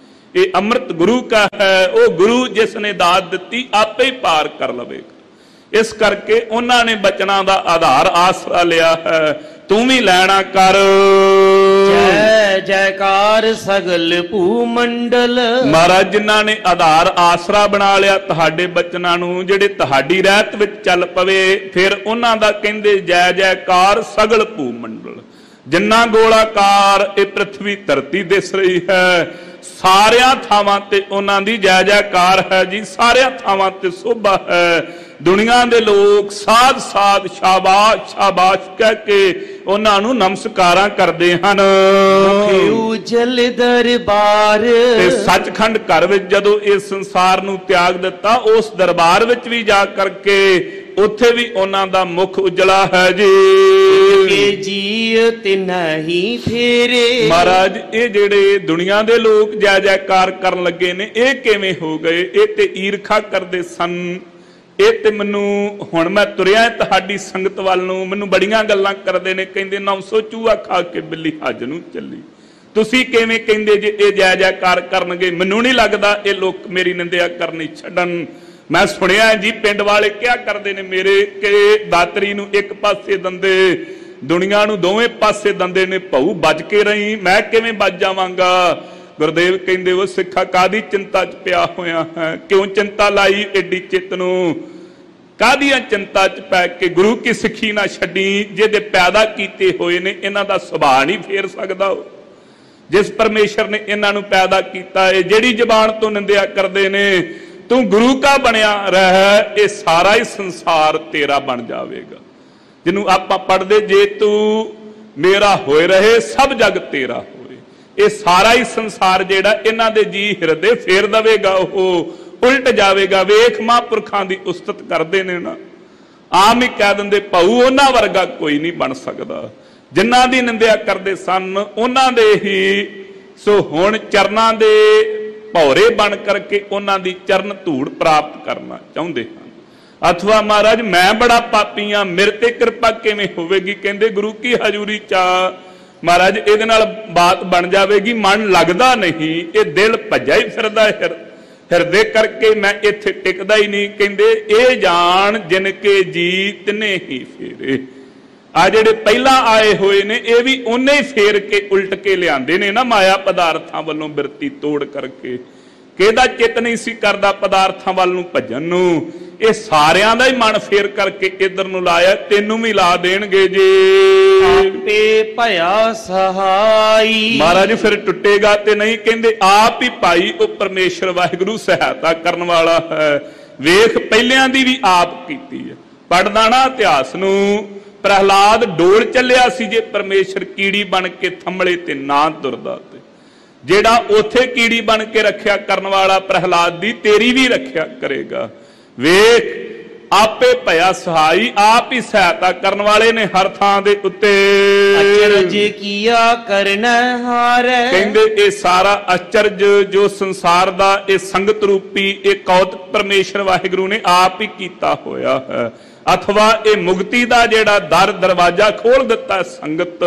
ਇਹ ਅੰਮ੍ਰਿਤ ਗੁਰੂ ਕਾ ਹੈ। ਉਹ ਗੁਰੂ ਜਿਸ ਨੇ ਦਾਤ ਦਿੱਤੀ ਆਪੇ ਹੀ ਪਾਰ ਕਰ ਲਵੇਗਾ। ਇਸ ਕਰਕੇ ਉਹਨਾਂ ਨੇ ਬਚਨਾਂ ਦਾ ਆਧਾਰ ਆਸਰਾ ਲਿਆ ਹੈ। ਤੂੰ ਵੀ ਲੈਣਾ ਕਰ। ਜੈ ਜੈਕਾਰ ਸਗਲ ਭੂ ਮੰਡਲ। ਮਹਾਰਾਜ ਜਿਨ੍ਹਾਂ ਨੇ ਆਧਾਰ ਆਸਰਾ ਬਣਾ ਲਿਆ ਤੁਹਾਡੇ ਬਚਨਾਂ ਨੂੰ, ਜਿਹੜੇ ਤੁਹਾਡੀ ਰਹਿਤ ਵਿੱਚ ਚੱਲ ਪਵੇ, ਫਿਰ ਉਹਨਾਂ ਦਾ ਕਹਿੰਦੇ ਜੈ ਜੈਕਾਰ ਸਗਲ ਭੂ ਮੰਡਲ। ਜਿੰਨਾ ਗੋਲਾਕਾਰ ਇਹ ਪ੍ਰਿਥਵੀ ਧਰਤੀ ਦਿਸ ਰਹੀ ਹੈ, ਸਾਰਿਆਂ ਥਾਵਾਂ ਤੇ ਉਹਨਾਂ ਦੀ ਜੈ ਜੈਕਾਰ ਹੈ ਜੀ। ਸਾਰਿਆਂ ਥਾਵਾਂ ਤੇ ਸੋਭਾ ਹੈ। ਦੁਨੀਆ ਦੇ ਲੋਕ ਸਾਧ ਸਾਧ ਸ਼ਾਬਾਸ਼ ਸ਼ਾਬਾਸ਼ ਕਹਿ ਕੇ ਉਹਨਾਂ ਨੂੰ ਨਮਸਕਾਰਾਂ ਕਰਦੇ ਹਨ। ਉਜਲ ਦਰਬਾਰ। ਤੇ ਸੱਚਖੰਡ ਘਰ ਵਿੱਚ ਜਦੋਂ ਇਸ ਸੰਸਾਰ ਨੂੰ ਤਿਆਗ ਦਿੱਤਾ, ਉਸ ਦਰਬਾਰ ਵਿੱਚ ਵੀ ਜਾ ਕਰਕੇ ਉੱਥੇ ਵੀ ਉਹਨਾਂ ਦਾ ਮੁਖ ਉਜਲਾ ਹੈ ਜੀ। ਕਿ ਜੀ ਤਿਨਹੀ ਫੇਰੇ। ਮਹਾਰਾਜ ਇਹ ਜਿਹੜੇ ਦੁਨੀਆ ਦੇ ਲੋਕ ਜੈ ਜੈਕਾਰ ਕਰਨ ਲੱਗੇ ਨੇ, ਇਹ ਕਿਵੇਂ ਹੋ ਗਏ? ਇਹ ਤੇ ਈਰਖਾ ਕਰਦੇ ਸਨ। ਇਹ ਤੇ ਮੈਨੂੰ ਹੁਣ ਮੈਂ ਤੁਰਿਆ ਤੁਹਾਡੀ ਸੰਗਤ ਵੱਲ ਨੂੰ, ਮੈਨੂੰ ਬੜੀਆਂ ਗੱਲਾਂ ਕਰਦੇ ਨੇ, ਕਹਿੰਦੇ 900 ਚੂਹਾ ਖਾ ਕੇ ਬਿੱਲੀ ਹੱਜ ਨੂੰ ਚੱਲੀ। ਤੁਸੀਂ ਕਿਵੇਂ ਕਹਿੰਦੇ ਜੇ ਇਹ ਜੈ ਜੈਕਾਰ ਕਰਨਗੇ? ਮੈਨੂੰ ਨਹੀਂ ਲੱਗਦਾ ਇਹ ਲੋਕ ਮੇਰੀ ਨਿੰਦਿਆ ਕਰਨੀ ਛੱਡਣ। ਮੈਂ ਸੁਣਿਆ ਜੀ ਪਿੰਡ ਵਾਲੇ ਕਿਹਾ ਕਰਦੇ ਨੇ ਮੇਰੇ ਕਿ ਦਾਤਰੀ ਨੂੰ ਇੱਕ ਪਾਸੇ ਦੰਦੇ, ਦੁਨੀਆ ਨੂੰ ਦੋਵੇਂ ਪਾਸੇ ਦੰਦੇ ਨੇ, ਭਾਊ ਬਚ ਕੇ ਰਹੀ। ਮੈਂ ਕਿਵੇਂ ਬਚ ਜਾਵਾਂਗਾ? ਗੁਰਦੇਵ ਕਹਿੰਦੇ ਉਹ ਸਿੱਖਾ ਕਾਦੀ ਚਿੰਤਾ 'ਚ ਪਿਆ ਹੋਇਆ ਹੈ? ਕਿਉਂ ਚਿੰਤਾ ਲਾਈ ਏਡੀ ਚਿੱਤ ਨੂੰ? ਕਾਹਦੀਆਂ ਚਿੰਤਾ 'ਚ ਪੈ ਕੇ ਗੁਰੂ ਕੀ ਸਿੱਖੀ ਨਾ ਛੱਡੀ। ਜਿਹਦੇ ਪੈਦਾ ਕੀਤੇ ਹੋਏ ਨੇ ਇਹਨਾਂ ਦਾ ਸੁਭਾਅ ਨਹੀਂ ਫੇਰ ਸਕਦਾ। ਜਿਸ ਪਰਮੇਸ਼ਰ ਨੇ ਇਹਨਾਂ ਨੂੰ ਪੈਦਾ ਕੀਤਾ ਹੈ, ਜਿਹੜੀ ਜ਼ਬਾਨ ਤੋਂ ਨਿੰਦਿਆ ਕਰਦੇ ਨੇ, ਤੂੰ ਗੁਰੂ ਕਾ ਬਣਿਆ ਰਹਿ, ਇਹ ਸਾਰਾ ਹੀ ਸੰਸਾਰ ਤੇਰਾ ਬਣ ਜਾਵੇਗਾ। ਜਿਹਨੂੰ ਆਪਾਂ ਪੜ੍ਹਦੇ, ਜੇ ਤੂੰ ਮੇਰਾ ਹੋਏ ਰਹੇ ਸਭ ਜਗ ਤੇਰਾ ਹੋਏ। ਇਹ ਸਾਰਾ ਹੀ ਸੰਸਾਰ ਜਿਹੜਾ ਇਹਨਾਂ ਦੇ ਜੀ ਹਿਰਦੇ ਫੇਰ ਦਵੇਗਾ, ਉਹ ਉਲਟ ਜਾਵੇਗਾ। ਵੇਖ ਮਹਾਂਪੁਰਖਾਂ ਦੀ ਉਸਤਤ ਕਰਦੇ ਨੇ ਨਾ, ਆਮ ਹੀ ਕਹਿ ਦਿੰਦੇ ਭਾਊ ਉਹਨਾਂ ਵਰਗਾ ਕੋਈ ਨਹੀਂ ਬਣ ਸਕਦਾ। ਜਿਨ੍ਹਾਂ ਦੀ ਨਿੰਦਿਆ ਕਰਦੇ ਸਨ ਉਹਨਾਂ ਦੇ ਹੀ ਸੋ ਹੁਣ ਚਰਨਾਂ ਦੇ ਭੌਰੇ ਬਣ ਕਰਕੇ ਉਹਨਾਂ ਦੀ ਚਰਨ ਧੂੜ ਪ੍ਰਾਪਤ ਕਰਨਾ ਚਾਹੁੰਦੇ ਹਨ। ਅਥਵਾ ਮਹਾਰਾਜ ਮੈਂ ਬੜਾ ਪਾਪੀ ਹਾਂ, ਮੇਰੇ ਤੇ ਕਿਰਪਾ ਕਿਵੇਂ ਹੋਵੇਗੀ? ਕਹਿੰਦੇ ਗੁਰੂ ਕੀ ਹਜ਼ੂਰੀ 'ਚ ਮਹਾਰਾਜ ਇਹਦੇ ਨਾਲ ਬਾਤ ਬਣ ਜਾਵੇਗੀ। ਮਨ ਲੱਗਦਾ ਨਹੀਂ, ਇਹ ਦਿਲ ਭੱਜਿਆ ਹੀ ਫਿਰਦਾ ਹੈ। ਹਿਰਦੇ ਕਰਕੇ ਮੈਂ ਇੱਥੇ ਟਿਕਦਾ ਹੀ ਨਹੀਂ। ਕਹਿੰਦੇ ਇਹ ਜਾਣ ਜਿਨ ਕੇ ਜੀ ਤਿਨੇ ਹੀ ਫੇਰੇ। ਆ ਜਿਹੜੇ ਪਹਿਲਾਂ ਆਏ ਹੋਏ ਨੇ ਇਹ ਵੀ ਉਹਨੇ ਹੀ ਫੇਰ ਕੇ ਉਲਟ ਕੇ ਲਿਆਂਦੇ ਨੇ ਨਾ ਮਾਇਆ ਪਦਾਰਥਾਂ ਵੱਲੋਂ ਬਿਰਤੀ ਤੋੜ ਕਰਕੇ। ਕਿਹਦਾ ਚਿੱਤ ਨਹੀਂ ਸੀ ਕਰਦਾ ਪਦਾਰਥਾਂ ਵੱਲ ਨੂੰ ਭੱਜਣ ਨੂੰ। ਇਹ ਸਾਰਿਆਂ ਦਾ ਹੀ ਮਨ ਫੇਰ ਕਰਕੇ ਇੱਧਰ ਨੂੰ ਲਾਇਆ। ਤੈਨੂੰ ਵੀ ਲਾ ਦੇਣਗੇ ਜੀ। ਆਪੇ ਭਇਆ ਸਹਾਈ। ਮਹਾਰਾਜ ਫਿਰ ਟੁੱਟੇਗਾ ਤੇ ਨਹੀਂ। ਕਹਿੰਦੇ ਆਪ ਹੀ ਭਾਈ ਉਹ ਪਰਮੇਸ਼ਰ ਵਾਹਿਗੁਰੂ ਸਹਾਇਤਾ ਕਰਨ ਵਾਲਾ ਹੈ। ਵੇਖ ਪਹਿਲਿਆਂ ਦੀ ਵੀ ਆਪ ਕੀਤੀ ਹੈ। ਪੜਦਾ ਨਾ ਇਤਿਹਾਸ ਨੂੰ, ਪ੍ਰਹਿਲਾਦ ਡੋਲ ਚੱਲਿਆ ਸੀ ਜੇ ਪਰਮੇਸ਼ਰ ਕੀੜੀ ਬਣ ਕੇ ਥੰਮਲੇ ਤੇ ਨਾ ਤੁਰਦਾ ਤੇ ਜਿਹੜਾ ਉਥੇ ਕੀੜੀ ਬਣ ਕੇ ਰੱਖਿਆ ਕਰਨ ਵਾਲਾ ਪ੍ਰਹਿਲਾਦ ਦੀ ਤੇਰੀ ਵੀ ਰੱਖਿਆ ਕਰੇਗਾ। ਵੇਖ ਆਪੇ ਭਇਆ ਸਹਾਈ, ਆਪ ਹੀ ਸਹਾਇਤਾ ਕਰਨ ਵਾਲੇ ਨੇ ਹਰ ਥਾਂ ਦੇ ਉੱਤੇ। ਅਚਰਜ ਕੀਆ ਕਰਨਾ ਹਾਰੈ। ਕਹਿੰਦੇ ਇਹ ਸਾਰਾ ਅਚਰਜ ਜੋ ਸੰਸਾਰ ਦਾ ਇਹ ਸੰਗਤ ਰੂਪੀ ਇਹ ਕੌਤਕ ਪਰਮੇਸ਼ਰ ਵਾਹਿਗੁਰੂ ਨੇ ਆਪ ਹੀ ਕੀਤਾ ਹੋਇਆ ਹੈ। ਅਥਵਾ ਇਹ ਮੁਕਤੀ ਦਾ ਜਿਹੜਾ ਦਰ ਦਰਵਾਜ਼ਾ ਖੋਲ ਦਿੱਤਾ ਸੰਗਤ,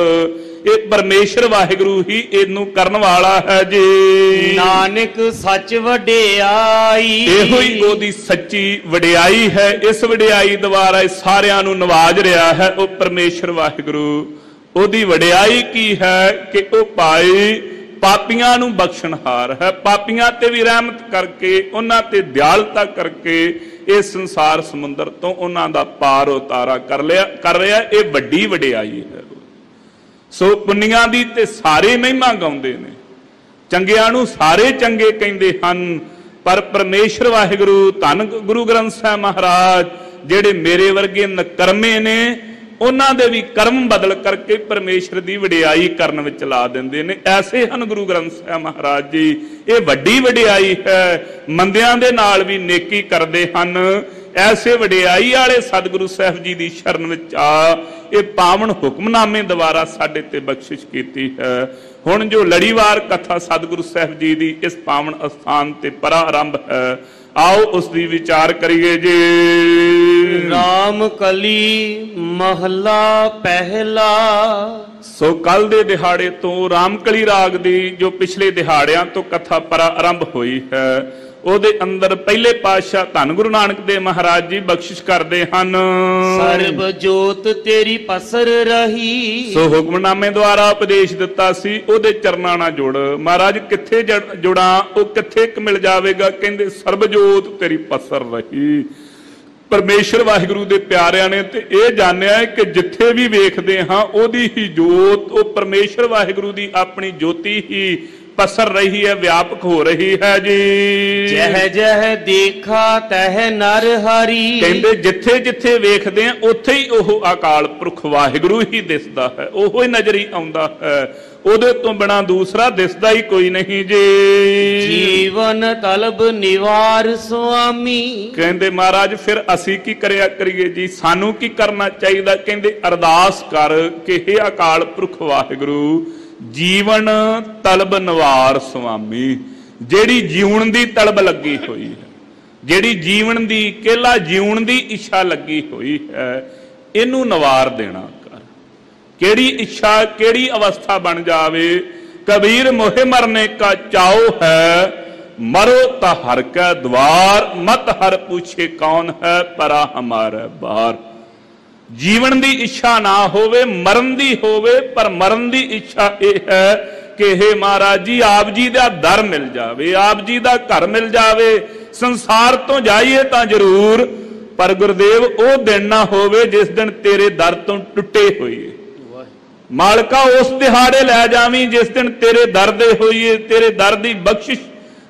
ਇਹ ਪਰਮੇਸ਼ਰ ਵਾਹਿਗੁਰੂ ਹੀ ਇਹਨੂੰ ਕਰਨ ਵਾਲਾ ਹੈ ਜੀ। ਨਾਨਕ ਸੱਚ ਵਡਿਆਈ। ਇਹੋ ਹੀ ਉਹਦੀ ਸੱਚੀ ਵਡਿਆਈ ਹੈ। ਇਸ ਵਡਿਆਈ ਦੁਆਰਾ ਸਾਰਿਆਂ ਨੂੰ ਨਵਾਜ ਰਿਹਾ ਹੈ ਉਹ ਪਰਮੇਸ਼ਰ ਵਾਹਿਗੁਰੂ। ਉਹਦੀ ਵਡਿਆਈ ਕੀ ਹੈ ਕਿ ਉਹ ਭਾਈ ਪਾਪੀਆਂ ਨੂੰ ਬਖਸ਼ਣਹਾਰ ਹੈ। ਪਾਪੀਆਂ ਤੇ ਵੀ ਰਹਿਮਤ ਕਰਕੇ, ਉਹਨਾਂ ਤੇ ਦਿਆਲਤਾ ਕਰਕੇ ਇਹ ਸੰਸਾਰ ਸਮੁੰਦਰ ਤੋਂ ਉਹਨਾਂ ਦਾ ਪਾਰ ਉਤਾਰਾ ਕਰ ਰਿਹਾ। ਇਹ ਵੱਡੀ ਵਡਿਆਈ ਹੈ। ਸੋ ਪੁੰਨੀਆਂ ਦੀ ਤੇ ਸਾਰੇ ਮਹਿਮਾ ਗਾਉਂਦੇ ਨੇ, ਚੰਗਿਆਂ ਨੂੰ ਸਾਰੇ ਚੰਗੇ ਕਹਿੰਦੇ ਹਨ। ਪਰ ਪਰਮੇਸ਼ਰ ਵਾਹਿਗੁਰੂ ਧੰਨ ਗੁਰੂ ਗ੍ਰੰਥ ਸਾਹਿਬ ਮਹਾਰਾਜ ਜਿਹੜੇ ਮੇਰੇ ਵਰਗੇ ਨਕਰਮੇ ਨੇ ਉਹਨਾਂ ਦੇ ਵੀ ਕਰਮ ਬਦਲ ਕਰਕੇ ਪਰਮੇਸ਼ਰ ਦੀ ਵਡਿਆਈ ਕਰਨ ਵਿੱਚ ਲਾ ਦਿੰਦੇ ਨੇ। ਐਸੇ ਹਨ ਗੁਰੂ ਗ੍ਰੰਥ ਸਾਹਿਬ ਮਹਾਰਾਜ ਜੀ। ਇਹ ਵੱਡੀ ਵਡਿਆਈ ਹੈ। ਮੰਦਿਆਂ ਦੇ ਨਾਲ ਵੀ ਨੇਕੀ ਕਰਦੇ ਹਨ। ਐਸੇ ਵਡਿਆਈ ਵਾਲੇ ਸਤਿਗੁਰੂ ਸਾਹਿਬ ਜੀ ਦੀ ਸ਼ਰਨ ਵਿੱਚ ਆ ਇਹ ਪਾਵਨ ਹੁਕਮਨਾਮੇ ਦੁਆਰਾ ਸਾਡੇ ਤੇ ਬਖਸ਼ਿਸ਼ ਕੀਤੀ ਹੈ। ਹੁਣ ਜੋ ਲੜੀਵਾਰ ਕਥਾ ਸਤਿਗੁਰੂ ਸਾਹਿਬ ਜੀ ਦੀ ਇਸ ਪਾਵਨ ਅਸਥਾਨ ਤੇ ਪ੍ਰਾਰੰਭ ਹੈ, ਆਓ ਉਸ ਦੀ ਵਿਚਾਰ ਕਰੀਏ ਜੀ। ਰਾਮ ਕਲੀ ਮਹਲਾ ਪਹਿਲਾ। ਸੋ ਕੱਲ ਦੇ ਦਿਹਾੜੇ ਤੋਂ ਰਾਮਕਲੀ ਰਾਗ ਦੀ ਜੋ ਪਿਛਲੇ ਦਿਹਾੜਿਆਂ ਤੋਂ ਕਥਾ ਪ੍ਰਾਰੰਭ ਹੋਈ ਹੈ ਉਹਦੇ ਅੰਦਰ ਪਹਿਲੇ ਪਾਤਸ਼ਾਹ ਧੰਨ ਗੁਰੂ ਨਾਨਕ ਦੇਵ ਮਹਾਰਾਜ ਜੀ ਬਖਸ਼ਿਸ਼ ਕਰਦੇ ਹਨ। ਸਰਬ ਜੋਤ ਤੇਰੀ ਪਸਰ ਰਹੀ। ਸੋ ਹੁਕਮਨਾਮੇ ਦੁਆਰਾ ਉਪਦੇਸ਼ ਦਿੱਤਾ ਸੀ ਉਹਦੇ ਚਰਨਾਂ ਨਾਲ ਜੁੜ। ਮਹਾਰਾਜ ਕਿੱਥੇ ਜੁੜਾਂ, ਉਹ ਕਿੱਥੇ ਕ ਮਿਲ ਜਾਵੇਗਾ। ਕਹਿੰਦੇ ਸਰਬ ਜੋਤ ਤੇਰੀ ਪਸਰ ਰਹੀ। ਪਰਮੇਸ਼ਰ ਵਾਹਿਗੁਰੂ ਦੇ ਪਿਆਰਿਆਂ ਨੇ ਤੇ ਇਹ ਜਾਣਿਆ ਹੈ ਕਿ ਜਿੱਥੇ ਵੀ ਵੇਖਦੇ ਹਾਂ ਉਹਦੀ ਹੀ ਜੋਤ, ਉਹ ਪਰਮੇਸ਼ਰ ਵਾਹਿਗੁਰੂ ਦੀ ਆਪਣੀ ਜੋਤੀ ਹੀ ਪਸਰ ਰਹੀ ਹੈ, ਵਿਆਪਕ ਹੋ ਰਹੀ ਹੈ ਜੀ। ਜਹ ਜਹ ਦੇਖਾ ਤਹ ਨਰ ਹਰੀ। ਕਹਿੰਦੇ ਜਿੱਥੇ ਜਿੱਥੇ ਵੇਖਦੇ ਆ ਉੱਥੇ ਹੀ ਉਹ ਅਕਾਲ ਪੁਰਖ ਵਾਹਿਗੁਰੂ ਹੀ ਦਿਸਦਾ ਹੈ, ਉਹੋ ਹੀ ਨਜ਼ਰੀ ਆਉਂਦਾ ਹੈ। ਉਹਦੇ ਤੋਂ ਬਿਨਾਂ ਦੂਸਰਾ ਦਿਸਦਾ ਹੀ ਕੋਈ ਨਹੀਂ ਜੀ। ਜੀਵਨ ਤਲਬ ਨਿਵਾਰ ਸੁਆਮੀ। ਕਹਿੰਦੇ ਮਹਾਰਾਜ ਫਿਰ ਅਸੀਂ ਕੀ ਕਰਿਆ ਕਰੀਏ ਜੀ, ਸਾਨੂੰ ਕੀ ਕਰਨਾ ਚਾਹੀਦਾ। ਕਹਿੰਦੇ ਅਰਦਾਸ ਕਰ ਕਿ ਹੇ ਅਕਾਲ ਪੁਰਖ ਵਾਹਿਗੁਰੂ ਜੀਵਨ ਤਲਬ ਨਿਵਾਰ ਸੁਆਮੀ। ਜਿਹੜੀ ਜੀਵਨ ਦੀ ਤਲਬ ਲੱਗੀ ਹੋਈ ਹੈ, ਜਿਹੜੀ ਜੀਵਨ ਦੀ ਕੇਲਾ ਜੀਵਨ ਦੀ ਇੱਛਾ ਲੱਗੀ ਹੋਈ ਹੈ, ਇਹਨੂੰ ਨਿਵਾਰ ਦੇਣਾ ਕਰ। ਕਿਹੜੀ ਇੱਛਾ ਕਿਹੜੀ ਅਵਸਥਾ ਬਣ ਜਾਵੇ। ਕਬੀਰ ਮੋਹਿ ਮਰਨੇ ਕਾ ਚਾਉ ਹੈ, ਮਰੋ ਤਾ ਹਰ ਕੈ ਦਵਾਰ। ਮਤ ਹਰ ਪੁੱਛੇ ਕੌਣ ਹੈ, ਪਰਾ ਹਮਾਰਾ ਬਾਰ। ਜੀਵਨ ਦੀ ਇੱਛਾ ਨਾ ਹੋਵੇ, ਮਰਨ ਦੀ ਹੋਵੇ। ਪਰ ਮਰਨ ਦੀ ਇੱਛਾ ਇਹ ਹੈ ਕਿ ਹੇ ਮਹਾਰਾਜ ਜੀ ਆਪ ਜੀ ਦਾ ਦਰ ਮਿਲ ਜਾਵੇ, ਆਪ ਜੀ ਦਾ ਘਰ ਮਿਲ ਜਾਵੇ। ਸੰਸਾਰ ਤੋਂ ਜਾਈਏ ਤਾਂ ਜ਼ਰੂਰ, ਪਰ ਗੁਰਦੇਵ ਉਹ ਦਿਨ ਨਾ ਹੋਵੇ ਜਿਸ ਦਿਨ ਤੇਰੇ ਦਰ ਤੋਂ ਟੁੱਟੇ ਹੋਈਏ। ਮਾਲਕਾ ਉਸ ਦਿਹਾੜੇ ਲੈ ਜਾਵੀਂ ਜਿਸ ਦਿਨ ਤੇਰੇ ਦਰ ਦੇ ਹੋਈਏ, ਤੇਰੇ ਦਰ ਦੀ ਬਖਸ਼ਿਸ਼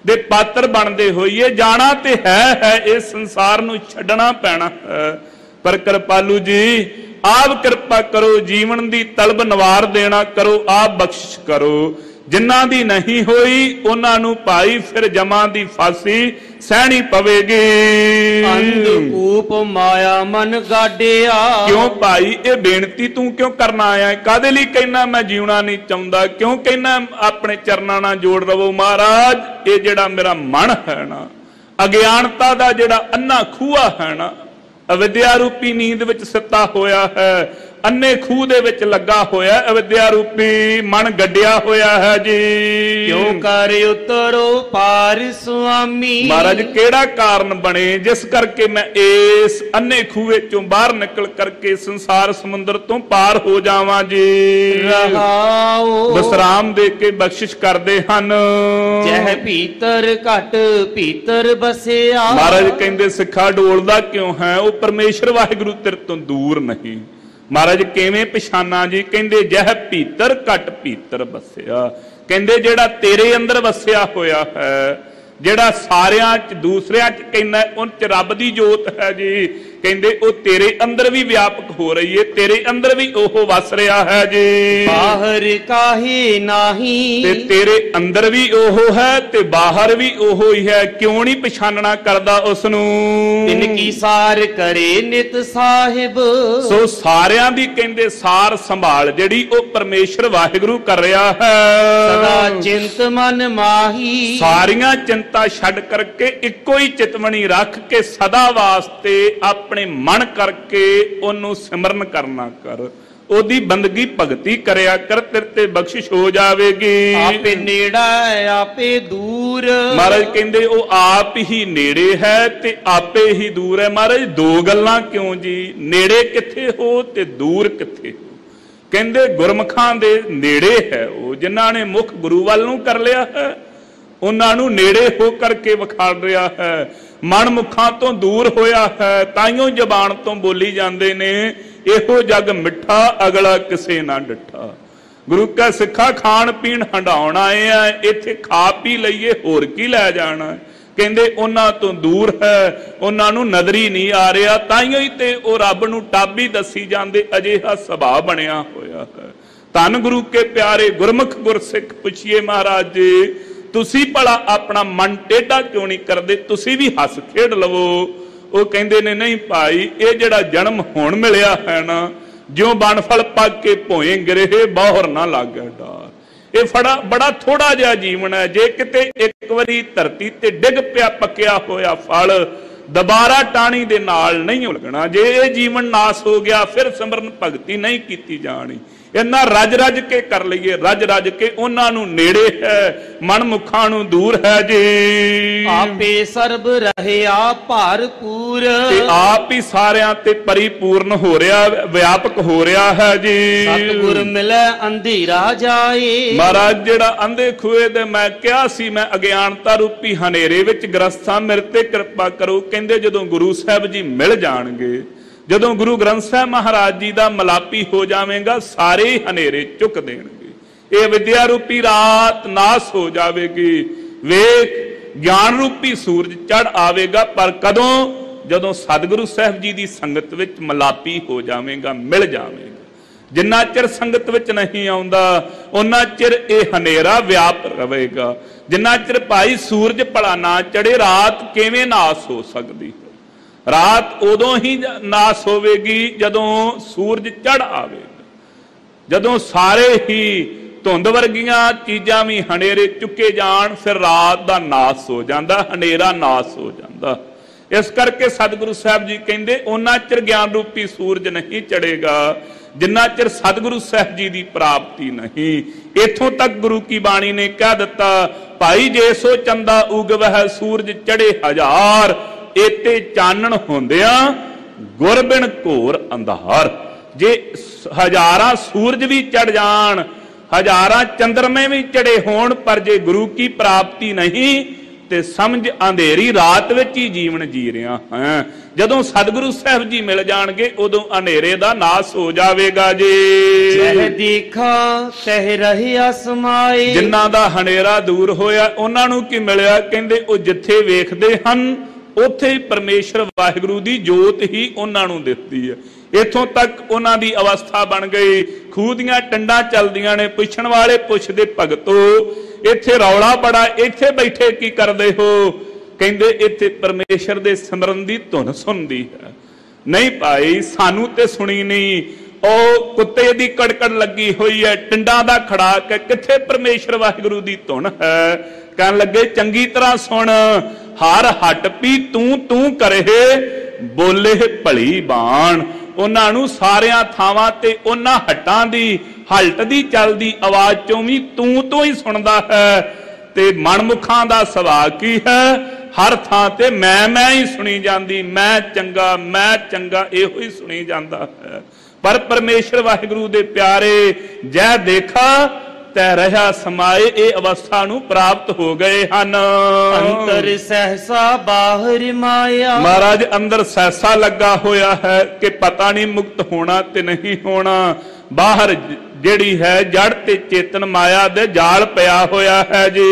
ਦੇ ਪਾਤਰ ਬਣਦੇ ਹੋਈਏ। ਜਾਣਾ ਤੇ ਹੈ ਇਸ ਸੰਸਾਰ ਨੂੰ ਛੱਡਣਾ ਪੈਣਾ ਹੈ। ਪਰ ਕਿਰਪਾਲੂ ਜੀ ਆਪ ਕਿਰਪਾ ਕਰੋ, ਜੀਵਨ ਦੀ ਤਲਬ ਨਿਵਾਰ ਦੇਣਾ ਕਰੋ, ਆਪ ਬਖਸ਼ਿਸ਼ ਕਰੋ। ਜਿਨ੍ਹਾਂ ਦੀ ਨਹੀਂ ਹੋਈ ਉਹਨਾਂ ਨੂੰ ਭਾਈ ਫਿਰ ਜਮਾਂ ਦੀ ਫਾਂਸੀ ਸਹਿਣੀ ਪਵੇਗੀ। ਅੰਧਕੂਪ ਮਾਇਆ ਮਨ ਗਾਡਿਆ। ਕਿਉਂ ਭਾਈ ਇਹ ਬੇਨਤੀ ਤੂੰ ਕਿਉਂ ਕਰਨ ਆਇਆ? ਕਾਦੇ ਲਈ ਕਹਿਣਾ ਮੈਂ ਜੀਉਣਾ ਨਹੀਂ ਚਾਹੁੰਦਾ? ਕਿਉਂ ਕਹਿਣਾ ਆਪਣੇ ਚਰਨਾਂ ਨਾਲ ਜੋੜ ਰਵੋ? ਮਹਾਰਾਜ ਇਹ ਜਿਹੜਾ ਮੇਰਾ ਮਨ ਹੈ ਨਾ, ਅਗਿਆਨਤਾ ਦਾ ਜਿਹੜਾ ਅੰਨਾ ਖੂਹਾ ਹੈ ਨਾ, ਅਵਿਦਿਆ ਰੂਪੀ ਨੀਂਦ ਵਿੱਚ ਸੁੱਤਾ ਹੋਇਆ ਹੈ, अन्ने खूह दे विच लगा होया अविद्या रूपी मन गड्डिया होया है जी। क्यों कर उतरो पार स्वामी। महाराज केड़ा कारण बने जिस करके मैं इस अन्ने खूहे चों बाहर निकल करके संसार समुद्र तो पार हो जावां जी। रहाओ विश्राम दे के बख्शिश करदे हन। जह भीतर घट भीतर बसिया। महाराज कहंदे सिखा डोलदा क्यों है वो परमेश्वर वाहिगुरु तेरे तो दूर नहीं। महाराज किवें पछाना जी। कहंदे जह भीतर घट भीतर बसिया। कहंदे जेड़ा तेरे अंदर वसिया होया है जेड़ा सारियां च दूसरियां च कहना उन च रब दी जोत है जी। कहंदे ओ तेरे अंदर भी व्यापक हो रही है तेरे अंदर भी ओहो वस रहा है जी। बाहर काहे नाही ते तेरे अंदर भी ओहो है ते बाहर भी ओहो ही है। क्यों नहीं पछानना करदा उसनू। तिनकी सार करे नित साहिब। सो सारियां दी कहंदे सार संभाल जेड़ी ओ परमेश्वर वाहिगुरु कर रहा है। सदा चिंत मन माही। सारियां चिंता छड़ करके इक्को ही चितवनी रख के सदा वास्ते अपने मन करके ओनू सिमरन करना कर। ओदी बंदगी भगती करया कर तेरे ते बख्शिश हो जावेगी। आपे नेड़ा आपे दूर। महाराज कहंदे ओ आप ही नेड़े है ते आपे ही दूर है। महाराज दो गल्लां क्यों जी। नेड़े किथे हो ते दूर किथे हो। कहंदे गुरमुखां दे नेड़े है वो जिन्हां ने मुख गुरु वाल नूं कर लिया है उन्हां नूं नेड़े हो करके विखाड़ रहा है। मन मुखां तो दूर होया है ताइयों जबान तो बोली जांदे ने इहो जग मिठा अगला किसे ना डिठा। गुरु का सिखा खाण पीण हंडाउण आए आ इत्थे खा पी लईए होर की लै जाना। कहंदे उन्हां तो दूर है उन्हां नूं नजरी नहीं आ रहा ताइयों ही ते ओ रब नूं टाबी दसी जांदे अजिहा सुभाव बनिया होया है। धन गुरु के प्यारे गुरमुख गुरसिख पुछिए महाराज जी तुसी भला अपना मन टेढ़ा क्यों नहीं करदे। तुसी भी हस खेड लवो। वो कहंदे ने नहीं भाई ये जिहड़ा जन्म हुण मिलिया है ना ज्यों बनफल पग के भोए गिरे बाहर ना लागे डार। ये बड़ा थोड़ा जिहा जीवन है। जे किते एक वारी धरती ते डिग पिया पक्या होया फल दोबारा टाणी दे नाल नहीं लगना। जे ये जीवन नाश हो गया फिर सिमरन भगती नहीं की जानी। इन्ना रज रज के कर लीए रज रज के उन्हां नूं नेड़े है मन मुखां नूं दूर है जी। आपे सर्ब रहे आप भरपूर। आप ही सारियां ते परिपूर्ण हो रहा व्यापक हो रहा है जी। सतगुर मिले अंधेरा जाए। महाराज जेड़ा अंधे खूए दे मैं कहा सी मैं अज्ञानता रूपी हनेरे विच ग्रस्तां मेरे ते कृपा करो। कहंदे जदों गुरु साहब जी मिल जाणगे जदों गुरु ग्रंथ साहब महाराज जी का मलापी हो जाएगा सारे हनेरे चुक देंगे। ये विद्या रूपी रात नाश हो जाएगी। वेख ज्ञान रूपी सूरज चढ़ आवेगा पर कदों जदों सतगुरु साहब जी की संगत विच मलापी हो जाएगा मिल जाएगा। जिन्ना चिर संगत विच नहीं आउंदा उन्ना चिर ये हनेरा व्याप रहेगा। जिन्ना चिर भाई सूरज भला ना चढ़े रात किवें नाश हो सकती है। रात उदों ही नाश होवेगी जदों सूरज चढ़ आवेगा। जदों सारे ही धुंध वर्गियां चीजां भी हनेरे चुके जाण फिर रात दा नाश हो जांदा हनेरा नाश हो जांदा। इस करके सतगुरु साहब जी कहंदे उन्ना चिर ज्ञान रूपी सूरज नहीं चढ़ेगा जिन्ना चिर सतगुरु साहब जी की प्राप्ति नहीं। इथों तक गुरु की बाणी ने कह दिता भाई जे सो चंदा उगवह सूरज चढ़े हजार इते चानण होंदिया गुर बिन घोर अंधार। जे हजारां सूरज भी चढ़ जान हजारां चंद्रमे भी चढ़े होण पर जे गुरु की प्राप्ति नहीं ते समझ अंधेरी रात विच ही जीवन जी रहा है। जदों सतगुरु साहब जी मिल जाणगे उदों अंधेरे दा नाश हो जावेगा जी। जह देखा तह रहिया समाए। जिन्हां दा हनेरा दूर होया उन्हां नूं की मिलिया। कहंदे ओ जिथे वेखदे हन उत्थे ही परमेश्वर वाहिगुरु की जोत ही उन्हां नूं दिखदी है। इथों तक उन्हां दी अवस्था बन गई। खूह दीआं टंडां चलदियां ने पुछण वाले पुछदे भगतो इत्थे रौला बड़ा इत्थे बैठे की करदे हो। कहंदे इत्थे परमेश्वर दे सिमरन दी धुन सुनदी है। नहीं भाई सानू ते सुनी नहीं। ओ कुत्ते दी कड़कड़ लगी हुई है टिंडां दा खड़ाक है किथे परमेश्वर वाहिगुरु दी धुन है। कहन लगे चंगी तरह सुन हर हट पी तू तू करे बोले भली बाण। ਉਹਨਾਂ ਨੂੰ ਸਾਰਿਆਂ ਥਾਵਾਂ ਤੇ ਉਹਨਾਂ ਹੱਟਾਂ ਦੀ ਹਲਟ ਦੀ ਚੱਲਦੀ ਆਵਾਜ਼ ਚੋਂ ਵੀ ਤੂੰ ਤੋਂ ਹੀ ਸੁਣਦਾ ਹੈ। ਤੇ ਮਨਮੁਖਾਂ ਦਾ ਸੁਭਾਅ ਕੀ ਹੈ? ਹਰ ਥਾਂ ਤੇ ਮੈਂ ਹੀ ਸੁਣੀ ਜਾਂਦੀ, ਮੈਂ ਚੰਗਾ ਇਹੋ ਹੀ ਸੁਣੀ ਜਾਂਦਾ ਹੈ। ਪਰ ਪਰਮੇਸ਼ਰ ਵਾਹਿਗੁਰੂ ਦੇ ਪਿਆਰੇ ਜੈ ਦੇਖਾ ਤੈ ਰਹਾ ਸਮਾਏ ਇਹ ਅਵਸਥਾ ਨੂੰ ਪ੍ਰਾਪਤ ਹੋ ਗਏ ਹਨ। ਅੰਤਰ ਸਹਸਾ ਬਾਹਰ ਮਾਇਆ। ਮਹਾਰਾਜ ਅੰਦਰ ਸੈਸਾ ਲੱਗਾ ਹੋਇਆ ਹੈ ਕਿ ਪਤਾ ਨਹੀਂ ਮੁਕਤ ਹੋਣਾ ਤੇ ਨਹੀਂ ਹੋਣਾ। ਬਾਹਰ ਜਿਹੜੀ ਹੈ ਜੜ ਤੇ ਚੇਤਨ ਮਾਇਆ ਦੇ ਜਾਲ ਪਿਆ ਹੋਇਆ ਹੈ ਜੀ।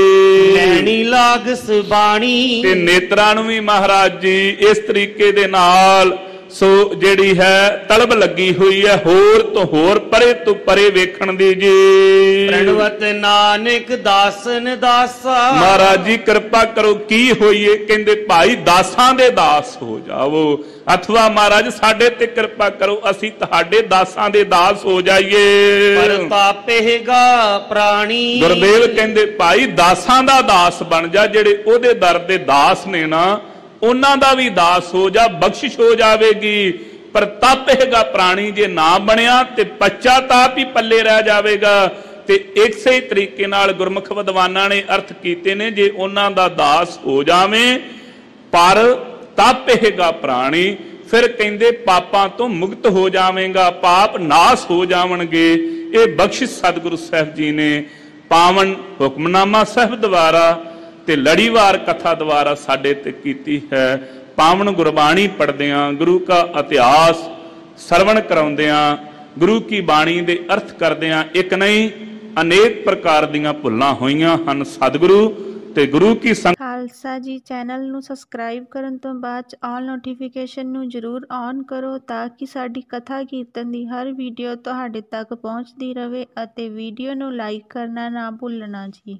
ਨੈਣੀ ਲਾਗਸ ਬਾਣੀ। ਤੇ ਨੇਤਰਾਂ ਨੂੰ ਵੀ ਮਹਾਰਾਜ ਜੀ ਇਸ ਤਰੀਕੇ ਦੇ ਨਾਲ ਸੋ ਜਿਹੜੀ ਹੈ ਤਲਬ ਲੱਗੀ ਹੋਈ ਹੈ ਹੋਰ ਤੋਂ ਹੋਰ ਪਰੇ ਤੋਂ ਪਰੇ ਵੇਖਣ ਦੀ ਜੀ। ਪ੍ਰਣਵਤ ਨਾਨਕ ਦਾਸਨ ਦਾਸਾ। ਮਹਾਰਾਜ ਜੀ ਕਿਰਪਾ ਕਰੋ ਕੀ ਹੋਈਏ? ਕਹਿੰਦੇ ਭਾਈ ਦਾਸਾਂ ਦੇ ਦਾਸ ਹੋ ਜਾਵੋ, ਅਥਵਾ ਮਹਾਰਾਜ ਸਾਡੇ ਤੇ ਕਿਰਪਾ ਕਰੋ ਅਸੀਂ ਤੁਹਾਡੇ ਦਾਸਾਂ ਦੇ ਦਾਸ ਹੋ ਜਾਈਏ। ਪਰਤਾਪੇਗਾ ਪ੍ਰਾਣੀ। ਗੁਰਦੇਵ ਕਹਿੰਦੇ ਭਾਈ ਦਾਸਾਂ ਦਾ ਦਾਸ ਬਣ ਜਾ, ਜਿਹੜੇ ਉਹਦੇ ਦਰ ਦੇ ਦਾਸ ਨੇ ਨਾ ਉਹਨਾਂ ਦਾ ਵੀ ਦਾਸ ਹੋ ਜਾ, ਬਖਸ਼ਿਸ਼ ਹੋ ਜਾਵੇਗੀ। ਪਰ ਤਾਪੇਗਾ ਪ੍ਰਾਣੀ ਜੇ ਨਾ ਬਣਿਆ ਤੇ ਪਛਤਾਪ ਹੀ ਪੱਲੇ ਰਹਿ ਜਾਵੇਗਾ। ਤੇ ਇਸੇ ਹੀ ਤਰੀਕੇ ਨਾਲ ਗੁਰਮੁਖ ਵਿਦਵਾਨਾਂ ਨੇ ਅਰਥ ਕੀਤੇ ਨੇ, ਜੇ ਉਹਨਾਂ ਦਾ ਦਾਸ ਹੋ ਜਾਵੇਂ ਪਰ ਤਾਪੇਗਾ ਪ੍ਰਾਣੀ, ਫਿਰ ਕਹਿੰਦੇ ਪਾਪਾਂ ਤੋਂ ਮੁਕਤ ਹੋ ਜਾਵੇਂਗਾ, ਪਾਪ ਨਾਸ ਹੋ ਜਾਵਣਗੇ। ਇਹ ਬਖਸ਼ਿਸ਼ ਸਤਿਗੁਰੂ ਸਾਹਿਬ ਜੀ ਨੇ ਪਾਵਨ ਹੁਕਮਨਾਮਾ ਸਾਹਿਬ ਦੁਆਰਾ ਤੇ ਲੜੀਵਾਰ ਕਥਾ ਦੁਆਰਾ ਸਾਡੇ ਤੇ ਕੀਤੀ ਹੈ। ਪਾਵਨ ਗੁਰਬਾਣੀ ਪੜ੍ਹਦਿਆਂ, ਗੁਰੂ ਕਾ ਇਤਿਹਾਸ ਸਰਵਣ ਕਰਾਉਂਦਿਆਂ, ਗੁਰੂ ਕੀ ਬਾਣੀ ਦੇ ਅਰਥ ਕਰਦਿਆਂ ਇੱਕ ਨਹੀਂ ਅਨੇਕ ਪ੍ਰਕਾਰ ਦੀਆਂ ਭੁੱਲਾਂ ਹੋਈਆਂ ਹਨ। ਸਤਿਗੁਰੂ ਤੇ ਗੁਰੂ ਕੀ ਖਾਲਸਾ ਜੀ ਚੈਨਲ ਨੂੰ ਸਬਸਕ੍ਰਾਈਬ ਕਰਨ ਤੋਂ ਬਾਅਦ ਆਲ ਨੋਟੀਫਿਕੇਸ਼ਨ ਨੂੰ ਜ਼ਰੂਰ ਔਨ ਕਰੋ ਤਾਂ ਕਿ ਸਾਡੀ ਕਥਾ ਕੀਰਤਨ ਦੀ ਹਰ ਵੀਡੀਓ ਤੁਹਾਡੇ ਤੱਕ ਪਹੁੰਚਦੀ ਰਹੇ ਅਤੇ ਵੀਡੀਓ ਨੂੰ ਲਾਈਕ ਕਰਨਾ ਨਾ ਭੁੱਲਣਾ ਜੀ।